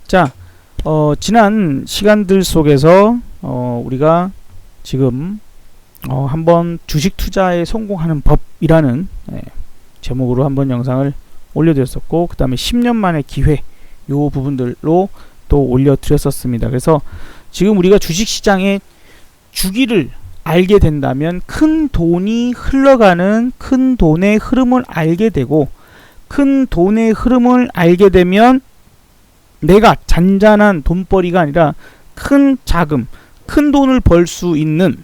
자, 지난 시간들 속에서 우리가 지금 한번 주식 투자에 성공하는 법이라는 제목으로 한번 영상을 올려드렸었고, 그 다음에 10년 만의 기회 요 부분들로 또 올려드렸었습니다. 그래서 지금 우리가 주식시장의 주기를 알게 된다면 큰 돈이 흘러가는 큰 돈의 흐름을 알게 되고, 큰 돈의 흐름을 알게 되면 내가 잔잔한 돈벌이가 아니라 큰 자금, 큰 돈을 벌 수 있는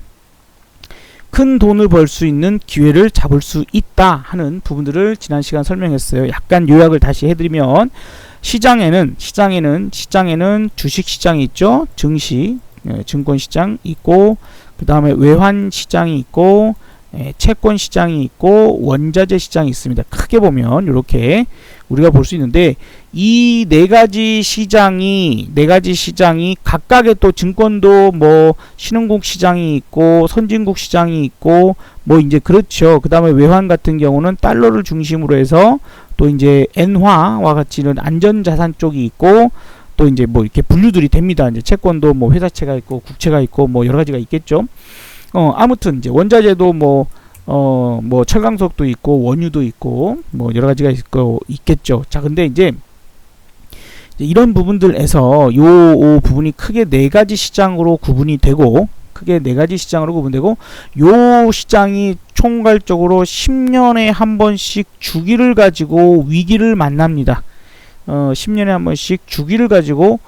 기회를 잡을 수 있다 하는 부분들을 지난 시간 설명했어요. 약간 요약을 다시 해드리면, 시장에는 주식 시장이 있죠. 증시, 증권 시장 있고, 그 다음에 외환 시장이 있고, 채권 시장이 있고, 원자재 시장이 있습니다. 크게 보면 이렇게 우리가 볼 수 있는데, 이 네 가지 시장이 각각의 또 증권도 뭐 신흥국 시장이 있고 선진국 시장이 있고 뭐 이제 그렇죠. 그 다음에 외환 같은 경우는 달러를 중심으로 해서 또 이제 엔화와 같이는 안전자산 쪽이 있고, 또 이제 뭐 이렇게 분류들이 됩니다. 이제 채권도 뭐 회사채가 있고 국채가 있고 뭐 여러 가지가 있겠죠. 아무튼 이제 원자재도 뭐 철강석도 있고 원유도 있고 뭐 여러 가지가 있겠죠. 자, 근데 이제 이런 부분들에서 요 부분이 크게 네 가지 시장으로 구분이 되고, 요 시장이 총괄적으로 10년에 한 번씩 주기를 가지고 위기를 만납니다. 10년에 한 번씩 주기를 가지고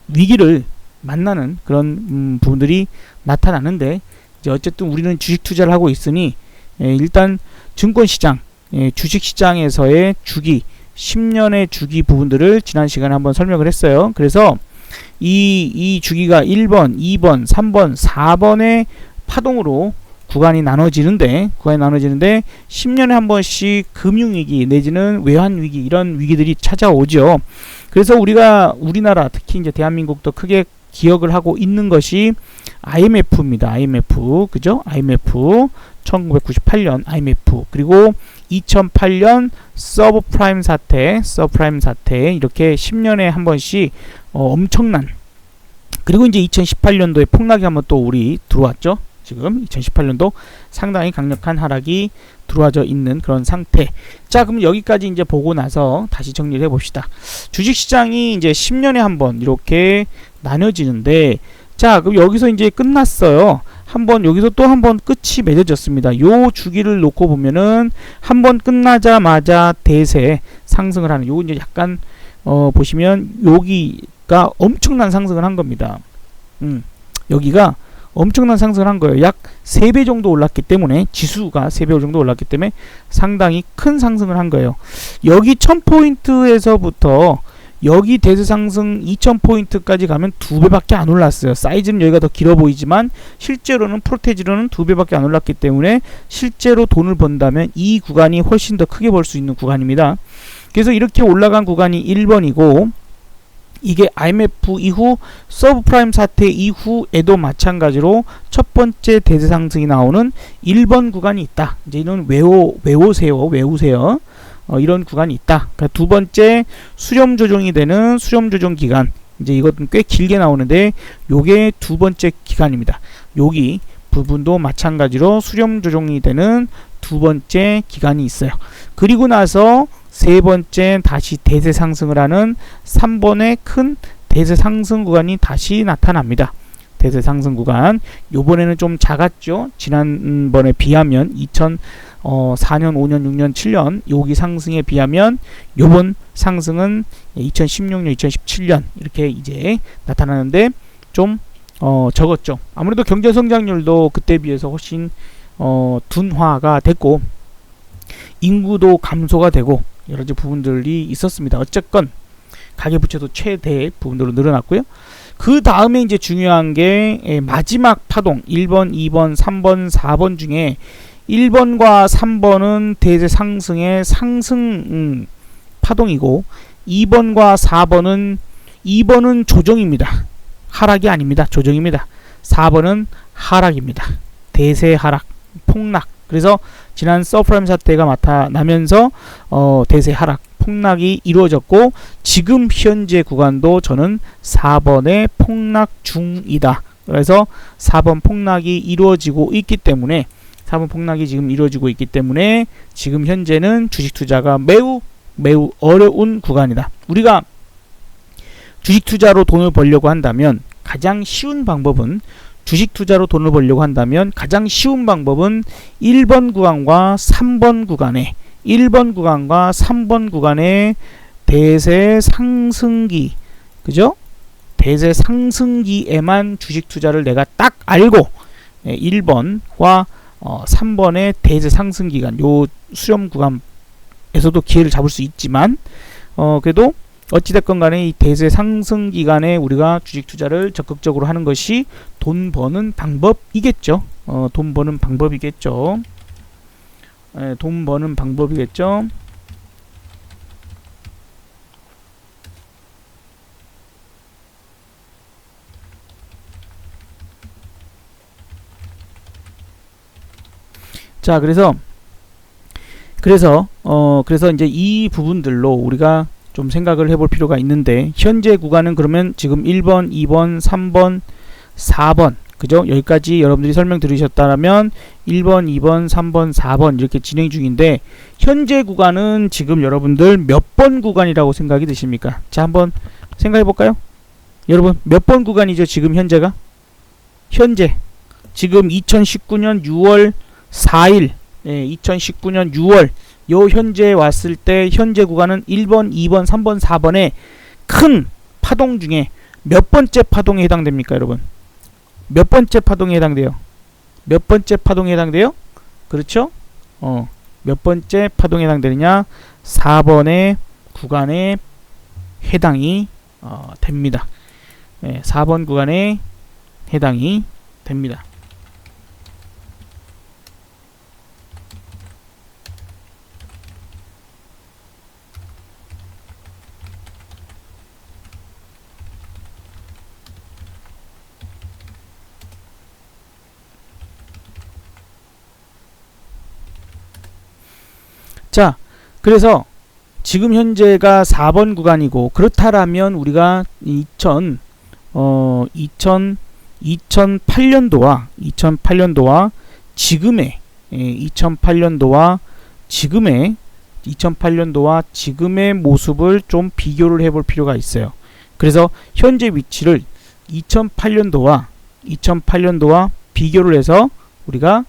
위기를 만나는 그런 부분들이 나타나는데, 이제 어쨌든 우리는 주식 투자를 하고 있으니 일단 증권시장, 주식시장에서의 주기, 10년의 주기 부분들을 지난 시간에 한번 설명을 했어요. 그래서 이 주기가 1번, 2번, 3번, 4번의 파동으로 구간이 나눠지는데 10년에 한 번씩 금융위기 내지는 외환위기, 이런 위기들이 찾아오죠. 그래서 우리나라 특히 이제 대한민국도 크게 기억을 하고 있는 것이 IMF입니다. IMF, 그죠? IMF 1998년 IMF, 그리고 2008년 서브프라임 사태 이렇게 10년에 한 번씩 엄청난, 그리고 이제 2018년도에 폭락이 한번 또 우리 들어왔죠. 지금 2018년도 상당히 강력한 하락이 들어와져 있는 그런 상태. 자, 그럼 여기까지 이제 보고 나서 다시 정리를 해봅시다. 주식시장이 이제 10년에 한 번 이렇게 나눠지는데, 자, 그럼 여기서 이제 끝났어요. 여기서 또 한 번 끝이 맺어졌습니다. 요 주기를 놓고 보면은 한 번 끝나자마자 대세 상승을 하는, 요거 이제 약간 보시면 여기가 엄청난 상승을 한 겁니다. 여기가 엄청난 상승을 한 거예요. 약 3배 정도 올랐기 때문에, 지수가 3배 정도 올랐기 때문에 상당히 큰 상승을 한 거예요. 여기 1000포인트에서부터 여기 대세 상승 2000포인트까지 가면 2배밖에 안 올랐어요. 사이즈는 여기가 더 길어 보이지만 실제로는 프로테지로는 2배밖에 안 올랐기 때문에 실제로 돈을 번다면 이 구간이 훨씬 더 크게 벌 수 있는 구간입니다. 그래서 이렇게 올라간 구간이 1번이고, 이게 IMF 이후 서브프라임 사태 이후에도 마찬가지로 첫 번째 대세 상승이 나오는 1번 구간이 있다. 이제 이런 외우세요. 이런 구간이 있다. 그러니까 두 번째 수렴 조정이 되는 수렴 조정 기간, 이제 이것은 꽤 길게 나오는데 요게 두 번째 기간입니다. 여기 부분도 마찬가지로 수렴 조정이 되는 두 번째 기간이 있어요. 그리고 나서 세 번째 다시 대세 상승을 하는 3번의 큰 대세 상승 구간이 다시 나타납니다. 대세 상승 구간, 요번에는 좀 작았죠. 지난번에 비하면 2004년, 5년, 6년, 7년 여기 상승에 비하면 요번 상승은 2016년, 2017년 이렇게 이제 나타나는데 좀 적었죠. 아무래도 경제 성장률도 그때 비해서 훨씬 둔화가 됐고, 인구도 감소가 되고 여러 가지 부분들이 있었습니다. 어쨌건 가계부채도 최대 부분으로 늘어났고요. 그 다음에 이제 중요한 게 마지막 파동 1번, 2번, 3번, 4번 중에 1번과 3번은 대세 상승의 상승 파동이고, 2번과 2번은 조정입니다. 하락이 아닙니다. 조정입니다. 4번은 하락입니다. 대세 하락, 폭락. 그래서 지난 서프라임 사태가 나타나면서 대세 하락, 폭락이 이루어졌고 지금 현재 구간도 저는 4번의 폭락 중이다. 그래서 4번 폭락이 이루어지고 있기 때문에 4번 폭락이 지금 이루어지고 있기 때문에 지금 현재는 주식 투자가 매우 어려운 구간이다. 우리가 주식 투자로 돈을 벌려고 한다면 가장 쉬운 방법은 1번 구간과 3번 구간에 1번 구간과 3번 구간의 대세 상승기, 그죠? 대세 상승기에만 주식 투자를 내가 딱 알고 1번과 3번의 대세 상승 기간, 요 수렴 구간에서도 기회를 잡을 수 있지만 그래도 어찌됐건 간에 이 대세 상승 기간에 우리가 주식 투자를 적극적으로 하는 것이 돈 버는 방법이겠죠. 돈 버는 방법이겠죠. 돈 버는 방법이겠죠. 자, 그래서 이제 이 부분들로 우리가 좀 생각을 해볼 필요가 있는데, 현재 구간은 그러면 지금 1번, 2번, 3번, 4번, 그죠? 여기까지 여러분들이 설명 들으셨다면 1번, 2번, 3번, 4번 이렇게 진행 중인데, 현재 구간은 지금 여러분들 몇 번 구간이라고 생각이 드십니까? 자, 한번 생각해 볼까요? 여러분, 몇 번 구간이죠? 지금 현재가? 현재 지금 2019년 6월 4일, 2019년 6월 요 현재 왔을 때 현재 구간은 1번, 2번, 3번, 4번의 큰 파동 중에 몇 번째 파동에 해당됩니까, 여러분? 몇 번째 파동에 해당돼요? 몇 번째 파동에 해당돼요? 그렇죠? 몇 번째 파동에 해당되느냐? 4번의 구간에 해당이 됩니다. 4번 구간에 해당이 됩니다. 자, 그래서 지금 현재가 4번 구간이고, 그렇다라면 우리가 2008년도와 지금의 2008년도와 지금의 모습을 좀 비교를 해볼 필요가 있어요. 그래서 현재 위치를 2008년도와 비교를 해서 우리가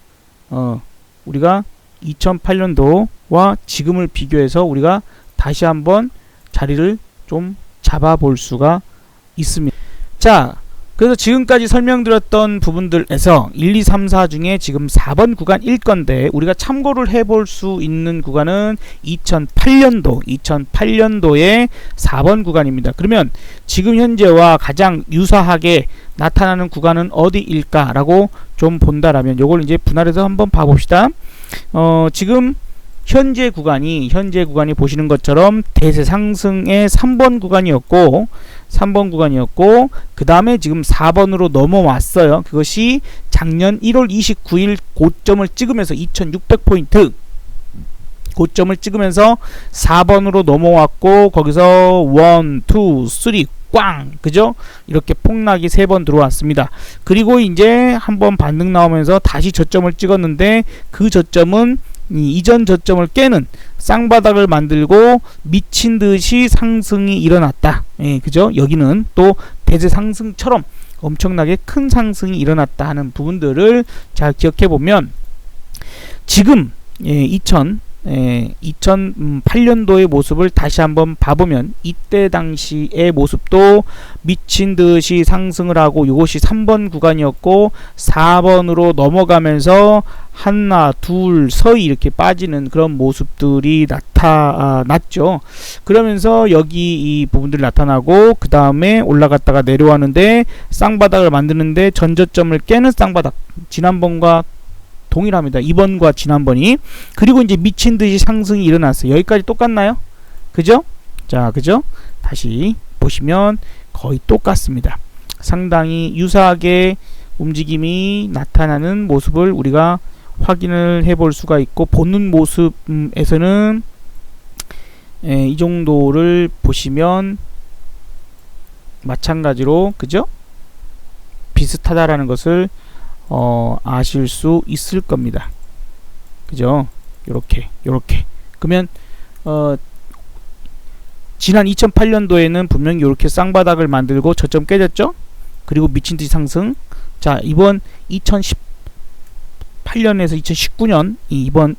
2008년도와 지금을 비교해서 우리가 다시 한번 자리를 좀 잡아볼 수가 있습니다. 자, 그래서 지금까지 설명드렸던 부분들에서 1, 2, 3, 4 중에 지금 4번 구간일 건데, 우리가 참고를 해볼 수 있는 구간은 2008년도의 4번 구간입니다. 그러면 지금 현재와 가장 유사하게 나타나는 구간은 어디일까라고 좀 본다라면, 요걸 이제 분할해서 한번 봐봅시다. 지금 현재 구간이 보시는 것처럼 대세 상승의 3번 구간이었고 그 다음에 지금 4번으로 넘어왔어요. 그것이 작년 1월 29일 고점을 찍으면서 2600포인트 고점을 찍으면서 4번으로 넘어왔고, 거기서 1, 2, 3 꽝, 그죠? 이렇게 폭락이 3번 들어왔습니다. 그리고 이제 한번 반등 나오면서 다시 저점을 찍었는데, 그 저점은 이전 저점을 깨는 쌍바닥을 만들고 미친듯이 상승이 일어났다. 그죠? 여기는 또 대세 상승처럼 엄청나게 큰 상승이 일어났다 하는 부분들을 잘 기억해 보면, 지금 2008년도의 모습을 다시 한번 봐보면, 이때 당시의 모습도 미친듯이 상승을 하고, 이것이 3번 구간이었고 4번으로 넘어가면서 하나 둘 서히 이렇게 빠지는 그런 모습들이 나타났죠. 그러면서 여기 이 부분들이 나타나고, 그 다음에 올라갔다가 내려왔는데 쌍바닥을 만드는데 전저점을 깨는 쌍바닥, 지난번과 동일합니다. 이번과 지난번이. 그리고 이제 미친듯이 상승이 일어났어요. 여기까지 똑같나요? 그죠? 자, 그죠? 다시 보시면 거의 똑같습니다. 상당히 유사하게 움직임이 나타나는 모습을 우리가 확인을 해볼 수가 있고, 보는 모습에서는 이 정도를 보시면 마찬가지로 그죠? 비슷하다라는 것을 아실 수 있을 겁니다. 그죠? 요렇게 그러면 지난 2008년도에는 분명히 이렇게 쌍바닥을 만들고 저점 깨졌죠? 그리고 미친듯이 상승. 자, 이번 2018년에서 2019년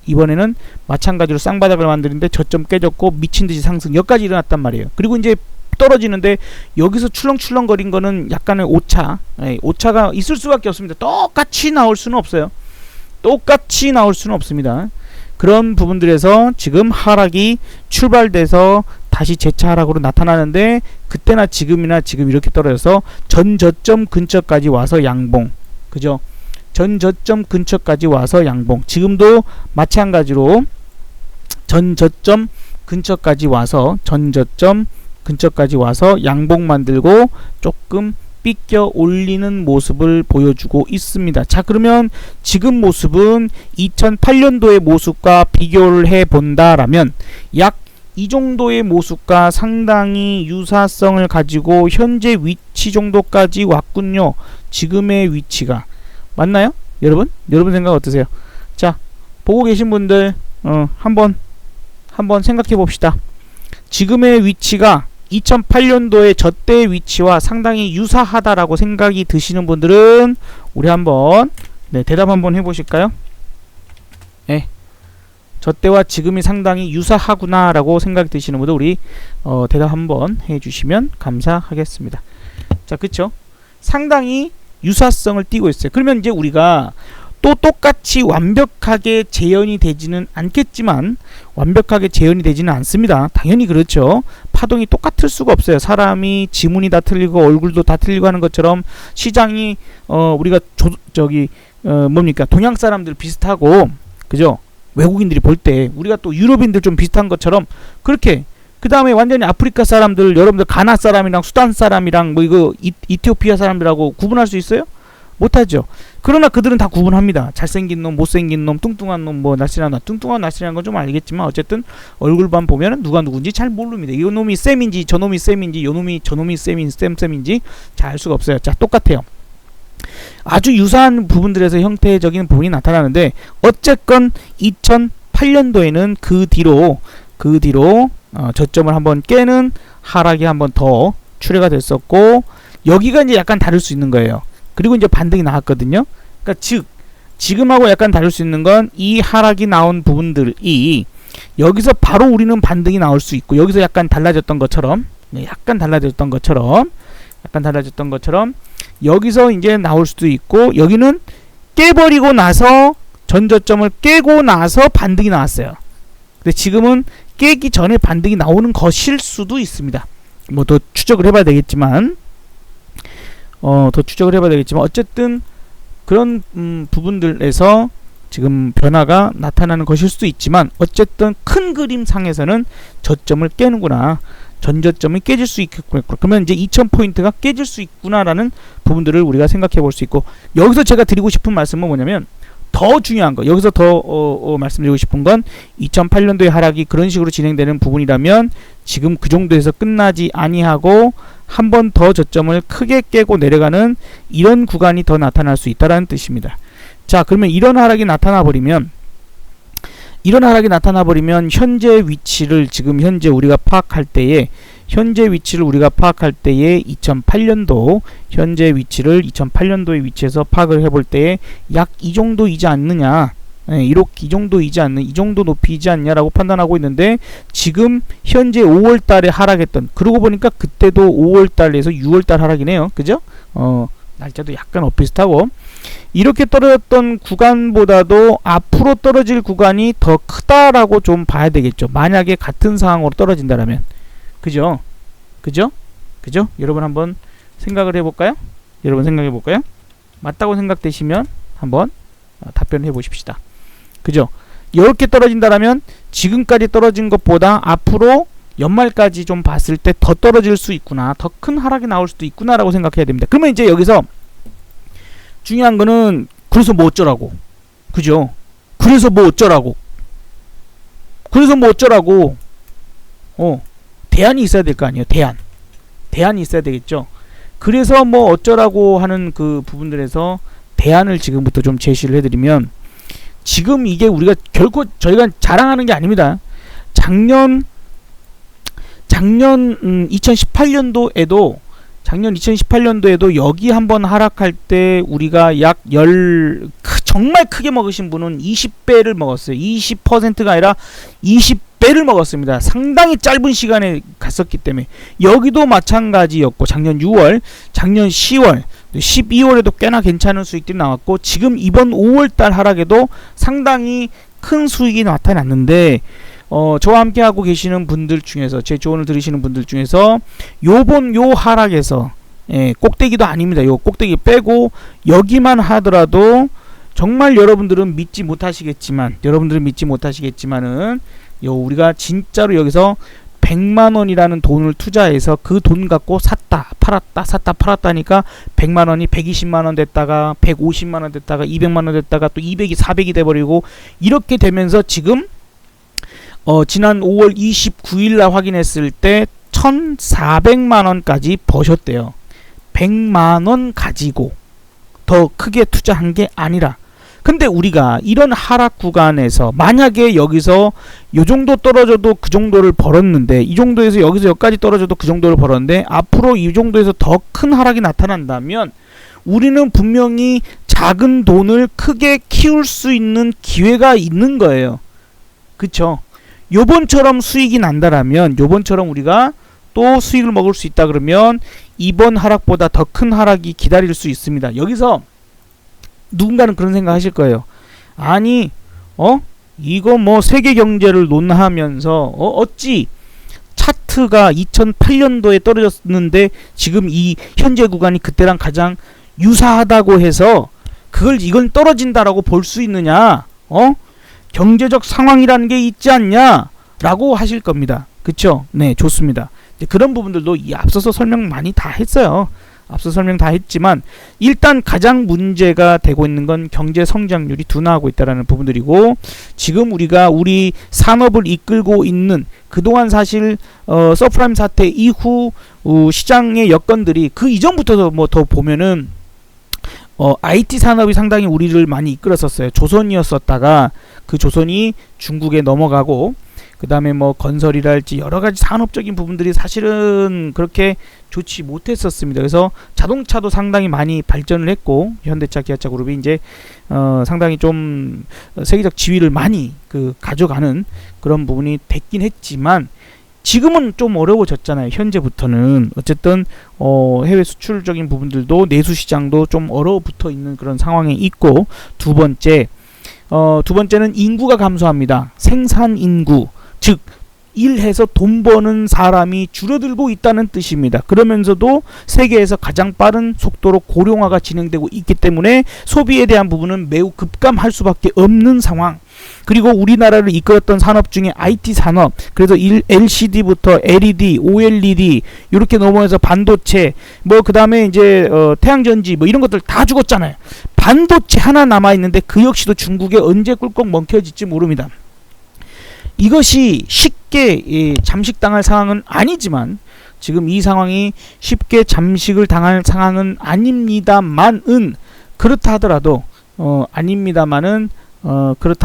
이번에는 마찬가지로 쌍바닥을 만드는데 저점 깨졌고 미친듯이 상승. 여기까지 일어났단 말이에요. 그리고 이제 떨어지는데 여기서 출렁출렁거린 거는 약간의 오차. 오차가 있을 수밖에 없습니다. 똑같이 나올 수는 없어요. 똑같이 나올 수는 없습니다. 그런 부분들에서 지금 하락이 출발돼서 다시 재차 하락으로 나타나는데, 그때나 지금이나 지금 이렇게 떨어져서 전 저점 근처까지 와서 양봉. 그죠? 전 저점 근처까지 와서 양봉. 지금도 마찬가지로 전 저점 근처까지 와서 양봉 만들고 조금 삐껴 올리는 모습을 보여주고 있습니다. 자, 그러면 지금 모습은 2008년도의 모습과 비교를 해 본다라면 약 이 정도의 모습과 상당히 유사성을 가지고 현재 위치 정도까지 왔군요. 지금의 위치가 맞나요? 여러분 생각 어떠세요? 자, 보고 계신 분들 한번 생각해 봅시다. 지금의 위치가 2008년도의 저때의 위치와 상당히 유사하다라고 생각이 드시는 분들은 우리 한번 대답 한번 해보실까요? 네, 저때와 지금이 상당히 유사하구나 라고 생각이 드시는 분들 우리 대답 한번 해주시면 감사하겠습니다. 자, 그쵸? 상당히 유사성을 띠고 있어요. 그러면 이제 우리가 또 똑같이 완벽하게 재현이 되지는 않겠지만, 완벽하게 재현이 되지는 않습니다. 당연히 그렇죠. 파동이 똑같을 수가 없어요. 사람이 지문이 다 틀리고 얼굴도 다 틀리고 하는 것처럼 시장이 우리가 뭡니까? 동양 사람들 비슷하고, 그죠? 외국인들이 볼 때 우리가 또 유럽인들 좀 비슷한 것처럼 그렇게, 그 다음에 완전히 아프리카 사람들, 여러분들 가나 사람이랑 수단 사람이랑 뭐 이거 이티오피아 사람들하고 구분할 수 있어요? 못하죠. 그러나 그들은 다 구분합니다. 잘생긴 놈, 못생긴 놈, 뚱뚱한 놈, 뭐 날씬한 놈. 뚱뚱한 날씬한 건 좀 알겠지만 어쨌든 얼굴만 보면은 누가 누군지 잘 모릅니다. 이 놈이 쌤인지 저 놈이 쌤인지 요 놈이 저 놈이 쌤인지 잘 알 수가 없어요. 자, 똑같아요. 아주 유사한 부분들에서 형태적인 부분이 나타나는데, 어쨌건 2008년도에는 그 뒤로 저점을 한번 깨는 하락이 한번 더 출회가 됐었고, 여기가 이제 약간 다를 수 있는 거예요. 그리고 이제 반등이 나왔거든요. 그러니까 즉 지금하고 약간 다를 수 있는 건 이 하락이 나온 부분들이 여기서 바로 우리는 반등이 나올 수 있고, 여기서 약간 달라졌던 것처럼 여기서 이제 나올 수도 있고, 여기는 깨버리고 나서 전저점을 깨고 나서 반등이 나왔어요. 근데 지금은 깨기 전에 반등이 나오는 것일 수도 있습니다. 뭐 더 추적을 해봐야 되겠지만 어쨌든 그런 부분들에서 지금 변화가 나타나는 것일 수도 있지만, 어쨌든 큰 그림 상에서는 저점을 깨는구나, 전저점이 깨질 수 있겠구나, 그러면 이제 2000포인트가 깨질 수 있구나라는 부분들을 우리가 생각해 볼 수 있고, 여기서 제가 드리고 싶은 말씀은 뭐냐면, 더 중요한 거, 여기서 더 말씀드리고 싶은 건 2008년도의 하락이 그런 식으로 진행되는 부분이라면 지금 그 정도에서 끝나지 아니하고 한 번 더 저점을 크게 깨고 내려가는 이런 구간이 더 나타날 수 있다는 뜻입니다. 자, 그러면 이런 하락이 나타나 버리면 현재 위치를 지금 현재 우리가 파악할 때에 2008년도 현재 위치를 2008년도의 위치에서 파악을 해볼 때에 약 이 정도이지 않느냐, 이 정도 높이이지 않냐라고 판단하고 있는데, 지금 현재 5월달에 하락했던, 그러고 보니까 그때도 5월달에서 6월달 하락이네요. 그죠? 날짜도 약간 엇비슷하고, 이렇게 떨어졌던 구간보다도 앞으로 떨어질 구간이 더 크다라고 좀 봐야 되겠죠. 만약에 같은 상황으로 떨어진다라면. 그죠? 여러분 한번 생각을 해볼까요? 맞다고 생각되시면 한번 답변해 보십시다. 그죠? 이렇게 떨어진다라면 지금까지 떨어진 것보다 앞으로 연말까지 좀 봤을 때 더 떨어질 수 있구나, 더 큰 하락이 나올 수도 있구나라고 생각해야 됩니다. 그러면 이제 여기서 중요한 거는 그래서 뭐 어쩌라고, 그죠? 그래서 뭐 어쩌라고 대안이 있어야 될 거 아니에요. 대안이 있어야 되겠죠. 그래서 뭐 어쩌라고 하는 그 부분들에서 대안을 지금부터 좀 제시를 해드리면, 지금 이게 우리가 결코 저희가 자랑하는 게 아닙니다. 작년 2018년도에도 여기 한번 하락할 때 우리가 약 정말 크게 먹으신 분은 20배를 먹었어요. 20%가 아니라 20배를 먹었습니다. 상당히 짧은 시간에 갔었기 때문에. 여기도 마찬가지였고, 작년 6월, 작년 10월, 12월에도 꽤나 괜찮은 수익들이 나왔고, 지금 이번 5월달 하락에도 상당히 큰 수익이 나타났는데, 저와 함께 하고 계시는 분들 중에서, 제 조언을 들으시는 분들 중에서 요번 요 하락에서, 꼭대기도 아닙니다. 요 꼭대기 빼고 여기만 하더라도 정말 여러분들은 믿지 못하시겠지만은 우리가 진짜로 여기서 100만원이라는 돈을 투자해서 그 돈 갖고 샀다 팔았다 하니까 100만원이 120만원 됐다가 150만원 됐다가 200만원 됐다가 또 200이 400이 돼버리고, 이렇게 되면서 지금 지난 5월 29일날 확인했을 때 1400만원까지 버셨대요. 100만원 가지고 더 크게 투자한 게 아니라. 근데 우리가 이런 하락 구간에서 만약에 여기서 요 정도 떨어져도 그 정도를 벌었는데, 이 정도에서 여기서 여기까지 떨어져도 그 정도를 벌었는데, 앞으로 이 정도에서 더 큰 하락이 나타난다면 우리는 분명히 작은 돈을 크게 키울 수 있는 기회가 있는 거예요. 그쵸? 요번처럼 수익이 난다라면, 요번처럼 우리가 또 수익을 먹을 수 있다 그러면 이번 하락보다 더 큰 하락이 기다릴 수 있습니다. 여기서 누군가는 그런 생각 하실 거예요. 아니 이거 뭐 세계 경제를 논하면서 어찌 차트가 2008년도에 떨어졌는데 지금 이 현재 구간이 그때랑 가장 유사하다고 해서 이건 떨어진다라고 볼 수 있느냐? 경제적 상황이라는 게 있지 않냐? 라고 하실 겁니다. 그쵸? 네, 좋습니다. 그런 부분들도 앞서서 설명 많이 다 했어요. 앞서 설명 다 했지만, 일단 가장 문제가 되고 있는 건 경제 성장률이 둔화하고 있다는 부분들이고, 지금 우리가 우리 산업을 이끌고 있는, 그동안 사실 서프라임 사태 이후 시장의 여건들이 그 이전부터도 뭐 더 보면은 IT 산업이 상당히 우리를 많이 이끌었었어요. 조선이었었다가 그 조선이 중국에 넘어가고, 그 다음에 뭐 건설이랄지 여러가지 산업적인 부분들이 사실은 그렇게 좋지 못했었습니다. 그래서 자동차도 상당히 많이 발전을 했고, 현대차, 기아차 그룹이 이제 상당히 좀 세계적 지위를 많이 가져가는 그런 부분이 됐긴 했지만, 지금은 좀 어려워졌잖아요. 현재부터는 어쨌든 해외 수출적인 부분들도, 내수 시장도 좀 얼어붙어 있는 그런 상황에 있고, 두 번째는 인구가 감소합니다. 생산 인구, 즉 일해서 돈 버는 사람이 줄어들고 있다는 뜻입니다. 그러면서도 세계에서 가장 빠른 속도로 고령화가 진행되고 있기 때문에 소비에 대한 부분은 매우 급감할 수밖에 없는 상황. 그리고 우리나라를 이끌었던 산업 중에 IT 산업, 그래서 LCD부터 LED, OLED 이렇게 넘어해서 반도체, 뭐 그 다음에 이제 태양전지 뭐 이런 것들 다 죽었잖아요. 반도체 하나 남아 있는데 그 역시도 중국에 언제 꿀꺽 먹혀질지 모릅니다. 이것이 쉽게 잠식당할 상황은 아니지만, 지금 이 상황이 쉽게 잠식을 당할 상황은 아닙니다만은, 그렇다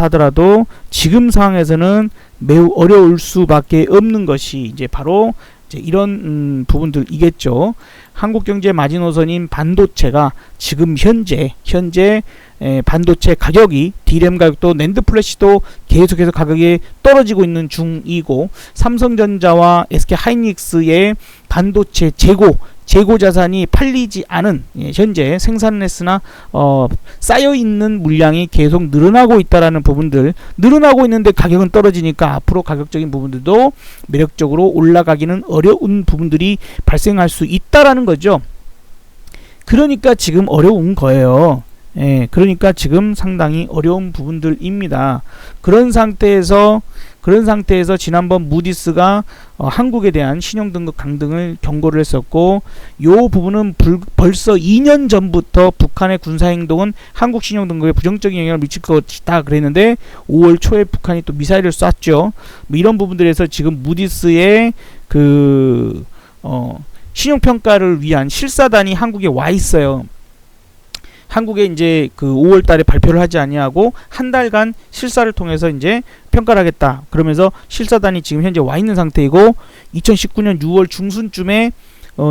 하더라도 지금 상황에서는 매우 어려울 수밖에 없는 것이 이제 바로 이런 부분들이겠죠. 한국경제 마지노선인 반도체가 지금 현재 반도체 가격이, D램 가격도 낸드 플래시도 계속해서 가격이 떨어지고 있는 중이고, 삼성전자와 SK하이닉스의 반도체 재고 자산이 팔리지 않은, 현재 생산을 했으나 쌓여있는 물량이 계속 늘어나고 있다라는 부분들, 늘어나고 있는데 가격은 떨어지니까 앞으로 가격적인 부분들도 매력적으로 올라가기는 어려운 부분들이 발생할 수 있다라는 거죠. 그러니까 지금 어려운 거예요. 예, 그러니까 지금 상당히 어려운 부분들입니다. 그런 상태에서 지난번 무디스가 한국에 대한 신용등급 강등을 경고를 했었고, 요 부분은 벌써 2년 전부터 북한의 군사행동은 한국 신용등급에 부정적인 영향을 미칠 것이다 그랬는데 5월 초에 북한이 또 미사일을 쐈죠. 뭐 이런 부분들에서 지금 무디스의 신용평가를 위한 실사단이 한국에 와 있어요. 한국에 이제 그 5월 달에 발표를 하지 아니하고 한 달간 실사를 통해서 이제 평가를 하겠다. 그러면서 실사단이 지금 현재 와 있는 상태이고 2019년 6월 중순쯤에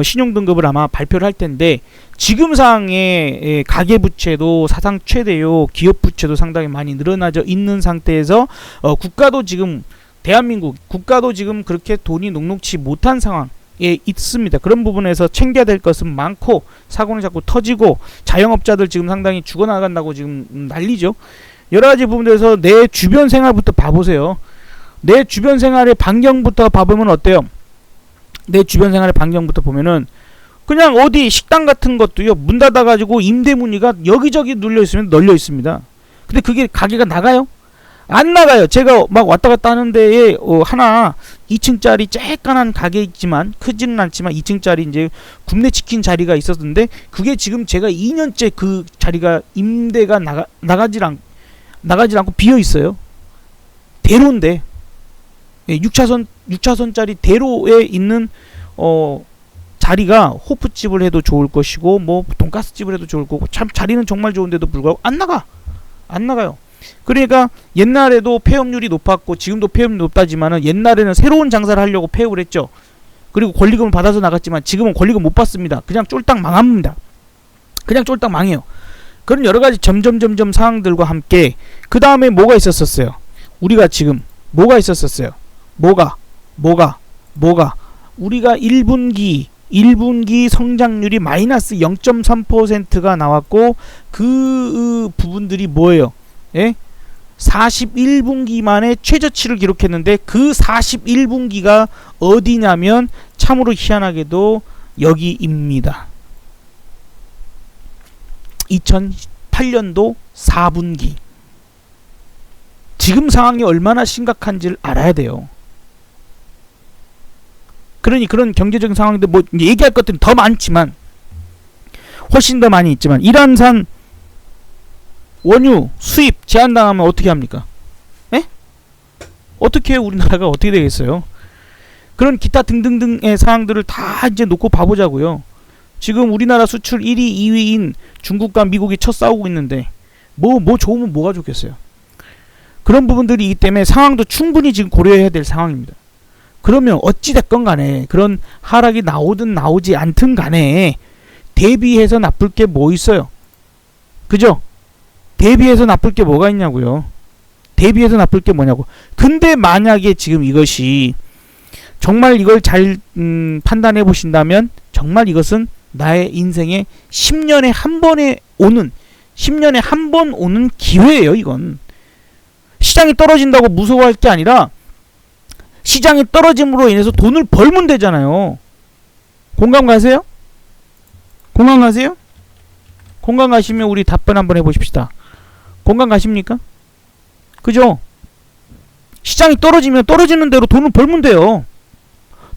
신용등급을 아마 발표를 할 텐데, 지금 상황의 가계부채도 사상 최대요. 기업부채도 상당히 많이 늘어나져 있는 상태에서 국가도 지금 대한민국 국가도 지금 그렇게 돈이 녹록치 못한 상황 있습니다. 그런 부분에서 챙겨야 될 것은 많고, 사고는 자꾸 터지고, 자영업자들 지금 상당히 죽어나간다고 지금 난리죠. 여러가지 부분들에서 내 주변 생활부터 봐보세요. 내 주변 생활의 반경부터 봐보면 어때요? 내 주변 생활의 반경부터 보면은 그냥 어디 식당 같은 것도요, 문 닫아가지고 임대 문의가 여기저기 널려 있습니다. 근데 그게 가게가 나가요? 안 나가요. 제가 막 왔다 갔다 하는 데에 하나 2층짜리 쬐깐한 가게 있지만, 크지는 않지만 2층짜리 이제 굽네 치킨 자리가 있었는데, 그게 지금 제가 2년째 그 자리가 임대가 나가질 않고 비어 있어요. 대로인데, 6차선짜리 대로에 있는 자리가 호프집을 해도 좋을 것이고, 뭐 돈가스집을 해도 좋을 거고, 참 자리는 정말 좋은데도 불구하고 안 나가요. 그러니까 옛날에도 폐업률이 높았고 지금도 폐업률이 높다지만은, 옛날에는 새로운 장사를 하려고 폐업을 했죠. 그리고 권리금을 받아서 나갔지만 지금은 권리금 못 받습니다. 그냥 쫄딱 망합니다. 그냥 쫄딱 망해요. 그런 여러가지 점점 상황들과 함께 그 다음에 뭐가 있었어요? 우리가 지금 뭐가 있었어요? 뭐가 우리가 1분기 성장률이 마이너스 0.3%가 나왔고, 그 부분들이 뭐예요? 예? 41분기 만에 최저치를 기록했는데, 그 41분기가 어디냐면 참으로 희한하게도 여기입니다. 2008년도 4분기. 지금 상황이 얼마나 심각한지를 알아야 돼요. 그러니 그런 경제적인 상황인데 뭐 얘기할 것들은 더 많지만, 훨씬 더 많이 있지만, 이란산 원유 수입 제한당하면 어떻게 합니까? 에? 어떻게 우리나라가 어떻게 되겠어요? 그런 기타 등등등의 상황들을 다 이제 놓고 봐보자고요. 지금 우리나라 수출 1위, 2위인 중국과 미국이 쳐 싸우고 있는데 뭐 좋으면 뭐가 좋겠어요? 그런 부분들이 있기 때문에 상황도 충분히 지금 고려해야 될 상황입니다. 그러면 어찌됐건 간에 그런 하락이 나오든 나오지 않든 간에 대비해서 나쁠 게 뭐 있어요? 그죠? 대비해서 나쁠 게 뭐가 있냐고요. 대비해서 나쁠 게 뭐냐고. 근데 만약에 지금 이것이 정말 이걸 잘 판단해 보신다면, 정말 이것은 나의 인생에 10년에 한 번 오는 기회예요. 이건 시장이 떨어진다고 무서워할 게 아니라, 시장이 떨어짐으로 인해서 돈을 벌면 되잖아요. 공감 가세요? 공감 가세요? 공감 가시면 우리 답변 한번 해보십시다. 공감 가십니까? 그죠? 시장이 떨어지면 떨어지는 대로 돈을 벌면 돼요.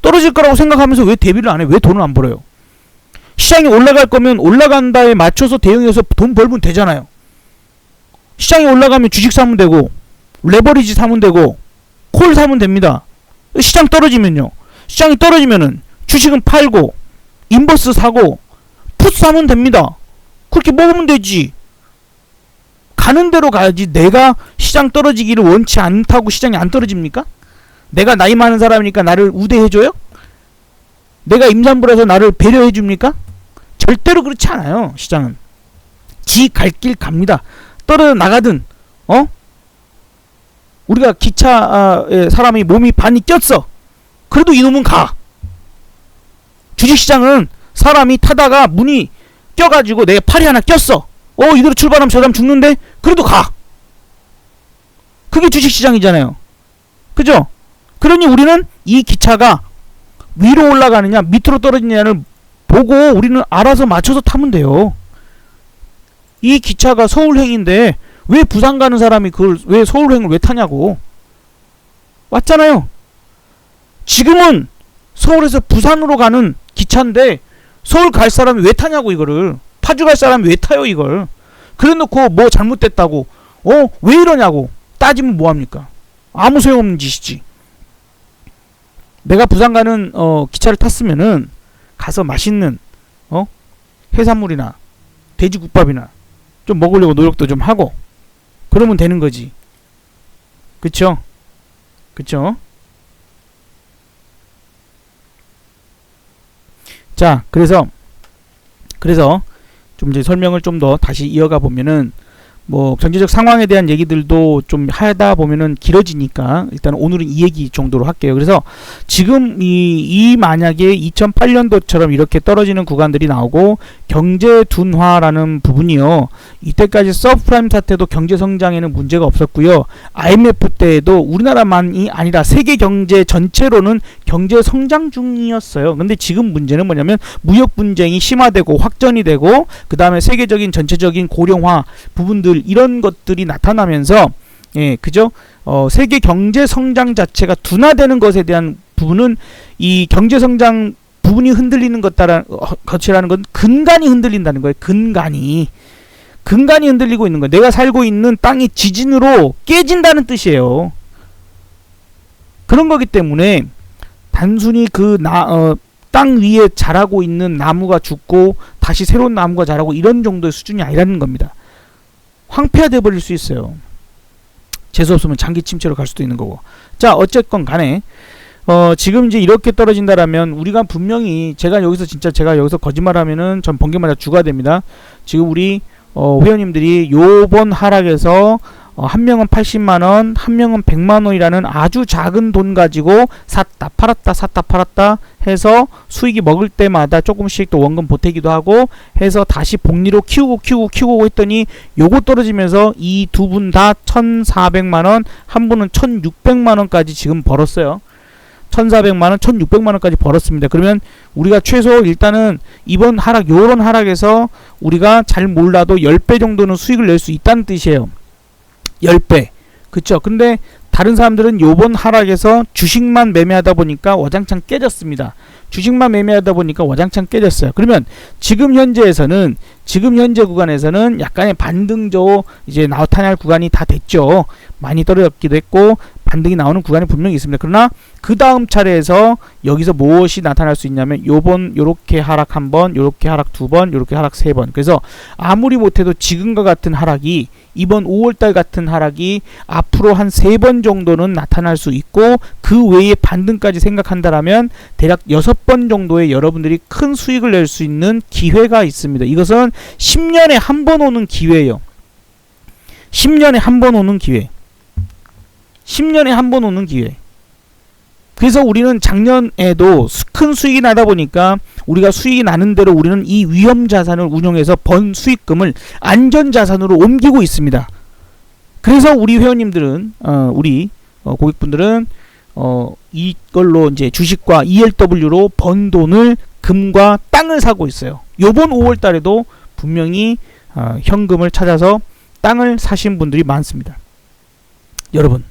떨어질 거라고 생각하면서 왜 대비를 안 해? 왜 돈을 안 벌어요? 시장이 올라갈 거면 올라간다에 맞춰서 대응해서 돈 벌면 되잖아요. 시장이 올라가면 주식 사면 되고, 레버리지 사면 되고, 콜 사면 됩니다. 시장 떨어지면요. 시장이 떨어지면은 주식은 팔고, 인버스 사고, 풋 사면 됩니다. 그렇게 먹으면 되지. 가는 대로 가야지. 내가 시장 떨어지기를 원치 않다고 시장이 안 떨어집니까? 내가 나이 많은 사람이니까 나를 우대해줘요? 내가 임산부라서 나를 배려해줍니까? 절대로 그렇지 않아요. 시장은 지 갈 길 갑니다. 떨어져 나가든, 우리가 기차에 사람이 몸이 반이 꼈어. 그래도 이놈은 가. 주식시장은 사람이 타다가 문이 껴가지고 내 팔이 하나 꼈어. 이대로 출발하면 저 사람 죽는데? 그래도 가. 그게 주식시장이잖아요. 그죠? 그러니 우리는 이 기차가 위로 올라가느냐 밑으로 떨어지느냐를 보고 우리는 알아서 맞춰서 타면 돼요. 이 기차가 서울행인데 왜 부산 가는 사람이 그걸 왜 서울행을 왜 타냐고. 맞잖아요. 지금은 서울에서 부산으로 가는 기차인데 서울 갈 사람이 왜 타냐고. 이거를 파주 갈 사람이 왜 타요 이걸. 그래놓고 뭐 잘못됐다고 왜 이러냐고 따지면 뭐합니까. 아무 소용없는 짓이지. 내가 부산 가는 기차를 탔으면은 가서 맛있는 해산물이나 돼지국밥이나 좀 먹으려고 노력도 좀 하고 그러면 되는 거지. 그쵸? 그쵸? 자, 그래서 좀 이제 설명을 좀 더 다시 이어가 보면은 뭐 경제적 상황에 대한 얘기들도 좀 하다 보면은 길어지니까 일단 오늘은 이 얘기 정도로 할게요. 그래서 지금 이 만약에 2008년도처럼 이렇게 떨어지는 구간들이 나오고 경제 둔화라는 부분이요. 이때까지 서브프라임 사태도 경제 성장에는 문제가 없었고요. IMF 때에도 우리나라만이 아니라 세계 경제 전체로는 경제 성장 중이었어요. 근데 지금 문제는 뭐냐면 무역 분쟁이 심화되고 확전이 되고 그다음에 세계적인 전체적인 고령화 부분들 이런 것들이 나타나면서 그죠? 세계 경제 성장 자체가 둔화되는 것에 대한 부분은 이 경제 성장 부분이 흔들리는 것이라는 건 근간이 흔들린다는 거예요. 근간이 흔들리고 있는 거예요. 내가 살고 있는 땅이 지진으로 깨진다는 뜻이에요. 그런 거기 때문에 단순히 땅 위에 자라고 있는 나무가 죽고 다시 새로운 나무가 자라고 이런 정도의 수준이 아니라는 겁니다. 황폐화돼 버릴 수 있어요. 재수없으면 장기 침체로 갈 수도 있는 거고. 자, 어쨌건 간에 지금 이제 이렇게 떨어진다라면 우리가 분명히 제가 여기서 거짓말하면은 전 번개마다 주가 됩니다. 지금 우리 회원님들이 요번 하락에서 한 명은 80만원, 한 명은 100만원이라는 아주 작은 돈 가지고 샀다 팔았다 해서 수익이 먹을 때마다 조금씩 또 원금 보태기도 하고 해서 다시 복리로 키우고 했더니 요거 떨어지면서 이 두 분 다 1,400만원, 한 분은 1,600만원까지 지금 벌었어요. 1,400만원, 1,600만원까지 벌었습니다. 그러면 우리가 최소 일단은 이번 하락, 요런 하락에서 우리가 잘 몰라도 10배 정도는 수익을 낼 수 있다는 뜻이에요. 10배. 그쵸? 근데 다른 사람들은 요번 하락에서 주식만 매매하다 보니까 와장창 깨졌습니다. 주식만 매매하다 보니까 와장창 깨졌어요. 그러면 지금 현재 구간에서는 약간의 반등조 이제 나타날 구간이 다 됐죠. 많이 떨어졌기도 했고 반등이 나오는 구간이 분명히 있습니다. 그러나 그 다음 차례에서 여기서 무엇이 나타날 수 있냐면 요렇게 하락 한 번, 요렇게 하락 두 번, 요렇게 하락 세 번. 그래서 아무리 못해도 지금과 같은 하락이 이번 5월달 같은 하락이 앞으로 한 3번 정도는 나타날 수 있고 그 외에 반등까지 생각한다라면 대략 6번 정도의 여러분들이 큰 수익을 낼 수 있는 기회가 있습니다. 이것은 10년에 한 번 오는 기회예요. 10년에 한 번 오는 기회. 10년에 한 번 오는 기회. 그래서 우리는 작년에도 큰 수익이 나다 보니까 우리가 수익이 나는 대로 우리는 이 위험 자산을 운용해서 번 수익금을 안전 자산으로 옮기고 있습니다. 그래서 우리 회원님들은 우리 고객분들은 이걸로 이제 주식과 ELW로 번 돈을 금과 땅을 사고 있어요. 요번 5월 달에도 분명히 현금을 찾아서 땅을 사신 분들이 많습니다. 여러분,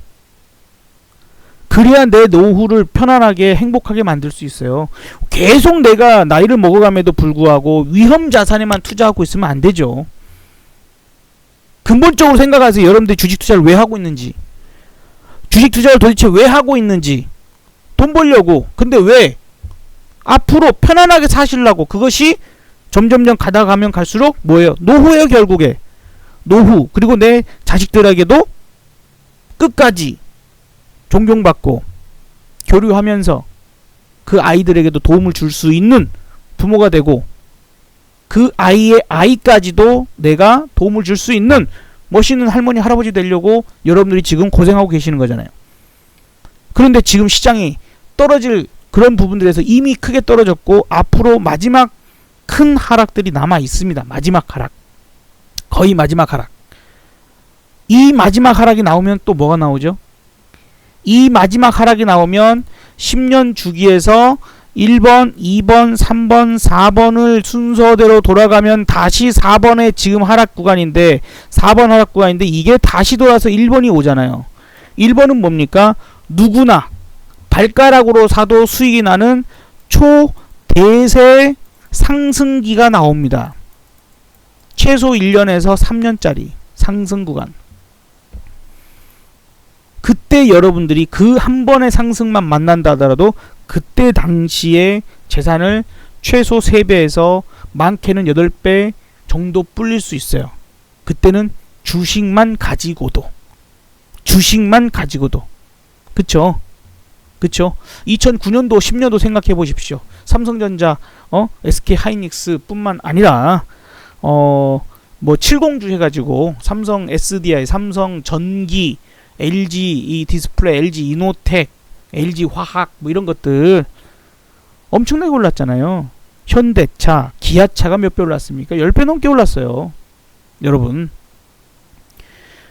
그래야 내 노후를 편안하게 행복하게 만들 수 있어요. 계속 내가 나이를 먹어감에도 불구하고 위험 자산에만 투자하고 있으면 안 되죠. 근본적으로 생각하세요. 여러분들이 주식 투자를 왜 하고 있는지. 주식 투자를 도대체 왜 하고 있는지. 돈 벌려고. 근데 왜? 앞으로 편안하게 사시려고. 그것이 점점점 가다가면 갈수록 뭐예요? 노후예요, 결국에. 노후. 그리고 내 자식들에게도 끝까지 존경받고 교류하면서 그 아이들에게도 도움을 줄 수 있는 부모가 되고 그 아이의 아이까지도 내가 도움을 줄 수 있는 멋있는 할머니 할아버지 되려고 여러분들이 지금 고생하고 계시는 거잖아요. 그런데 지금 시장이 떨어질 그런 부분들에서 이미 크게 떨어졌고 앞으로 마지막 큰 하락들이 남아 있습니다. 마지막 하락. 거의 마지막 하락. 이 마지막 하락이 나오면 또 뭐가 나오죠? 이 마지막 하락이 나오면 10년 주기에서 1번, 2번, 3번, 4번을 순서대로 돌아가면 다시 4번의 지금 하락 구간인데 4번 하락 구간인데 이게 다시 돌아서 1번이 오잖아요. 1번은 뭡니까? 누구나 발가락으로 사도 수익이 나는 초대세 상승기가 나옵니다. 최소 1년에서 3년짜리 상승 구간. 그때 여러분들이 그 한 번의 상승만 만난다 하더라도 그때 당시에 재산을 최소 3배에서 많게는 8배 정도 불릴 수 있어요. 그때는 주식만 가지고도 그쵸? 2009년도 10년도 생각해 보십시오. 삼성전자 SK 하이닉스 뿐만 아니라 뭐 70주 해가지고 삼성 SDI, 삼성 전기, LG 이 디스플레이, LG 이노텍, LG 화학 뭐 이런 것들 엄청나게 올랐잖아요. 현대차, 기아차가 몇 배 올랐습니까? 10배 넘게 올랐어요. 여러분,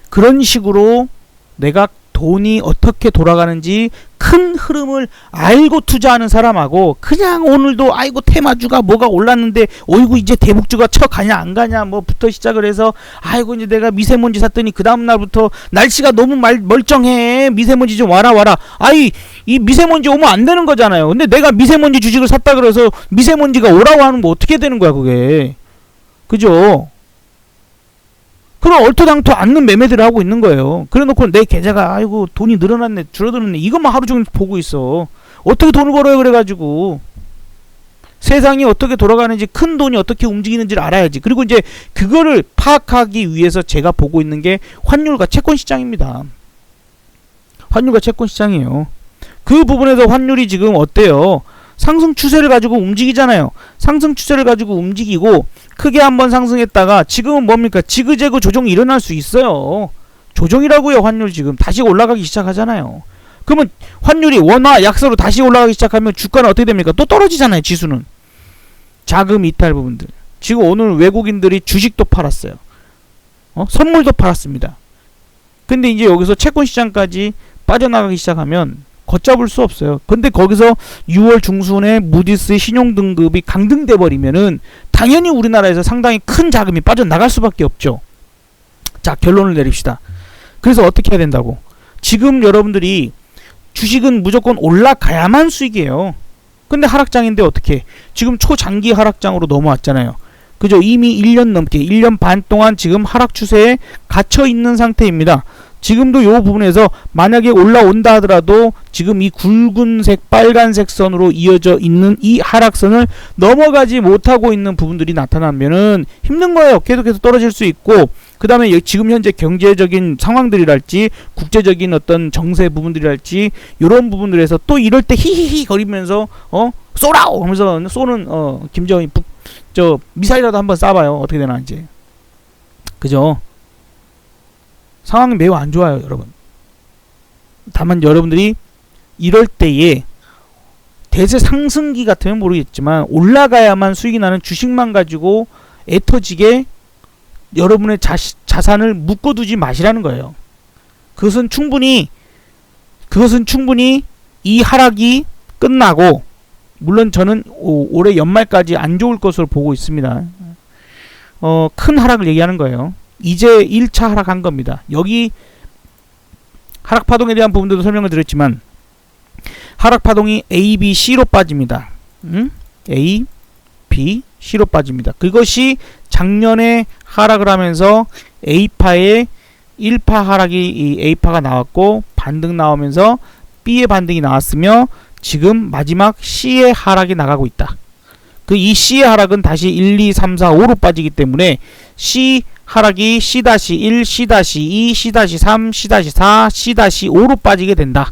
그런 식으로 내가 돈이 어떻게 돌아가는지 큰 흐름을 알고 투자하는 사람하고 그냥 오늘도 아이고 테마주가 뭐가 올랐는데 어이구 이제 대북주가 쳐 가냐 안 가냐 뭐부터 시작을 해서 아이고 이제 내가 미세먼지 샀더니 그 다음날부터 날씨가 너무 멀쩡해 미세먼지 좀 와라 아이 이 미세먼지 오면 안 되는 거잖아요. 근데 내가 미세먼지 주식을 샀다 그래서 미세먼지가 오라고 하면 뭐 어떻게 되는 거야 그게. 그죠? 그런 얼토당토 않는 매매들을 하고 있는 거예요. 그래 놓고 내 계좌가 아이고 돈이 늘어났네 줄어들었네 이것만 하루 종일 보고 있어. 어떻게 돈을 벌어요 그래가지고. 세상이 어떻게 돌아가는지 큰 돈이 어떻게 움직이는지를 알아야지. 그리고 이제 그거를 파악하기 위해서 제가 보고 있는 게 환율과 채권 시장입니다. 환율과 채권 시장이에요. 그 부분에서 환율이 지금 어때요? 상승 추세를 가지고 움직이잖아요. 상승 추세를 가지고 움직이고 크게 한번 상승했다가 지금은 뭡니까? 지그재그 조정이 일어날 수 있어요. 조정이라고요. 환율 지금 다시 올라가기 시작하잖아요. 그러면 환율이 원화 약세로 다시 올라가기 시작하면 주가는 어떻게 됩니까? 또 떨어지잖아요. 지수는. 자금 이탈 부분들. 지금 오늘 외국인들이 주식도 팔았어요. 선물도 팔았습니다. 근데 이제 여기서 채권 시장까지 빠져나가기 시작하면 걷잡을 수 없어요. 근데 거기서 6월 중순에 무디스 신용등급이 강등돼 버리면은 당연히 우리나라에서 상당히 큰 자금이 빠져나갈 수밖에 없죠. 자, 결론을 내립시다. 그래서 어떻게 해야 된다고? 지금 여러분들이 주식은 무조건 올라가야만 수익이에요. 근데 하락장인데 어떻게? 지금 초장기 하락장으로 넘어왔잖아요. 그죠? 이미 1년 넘게 1년 반 동안 지금 하락 추세에 갇혀 있는 상태입니다. 지금도 요 부분에서 만약에 올라온다 하더라도 지금 이 굵은색 빨간색 선으로 이어져 있는 이 하락선을 넘어가지 못하고 있는 부분들이 나타나면은 힘든 거예요. 계속해서 떨어질 수 있고 그 다음에 지금 현재 경제적인 상황들이랄지 국제적인 어떤 정세 부분들이랄지 요런 부분들에서 또 이럴 때 히히히 거리면서 쏘라오 하면서 쏘는 김정일 미사일이라도 한번 쏴봐요. 어떻게 되나 이제. 그죠? 상황이 매우 안 좋아요, 여러분. 다만 여러분들이 이럴 때에 대세 상승기 같으면 모르겠지만 올라가야만 수익이 나는 주식만 가지고 애터지게 여러분의 자산을 묶어두지 마시라는 거예요. 그것은 충분히 이 하락이 끝나고 물론 저는 올해 연말까지 안 좋을 것으로 보고 있습니다. 큰 하락을 얘기하는 거예요. 이제 1차 하락한 겁니다. 여기 하락파동에 대한 부분들도 설명을 드렸지만 하락파동이 A, B, C로 빠집니다. A, B, C로 빠집니다. 그것이 작년에 하락을 하면서 A파의 1파 하락이 이 A파가 나왔고 반등 나오면서 B의 반등이 나왔으며 지금 마지막 C의 하락이 나가고 있다. 그 이 C의 하락은 다시 1, 2, 3, 4, 5로 빠지기 때문에 C 하락이 C-1, C-2, C-3, C-4, C-5로 빠지게 된다.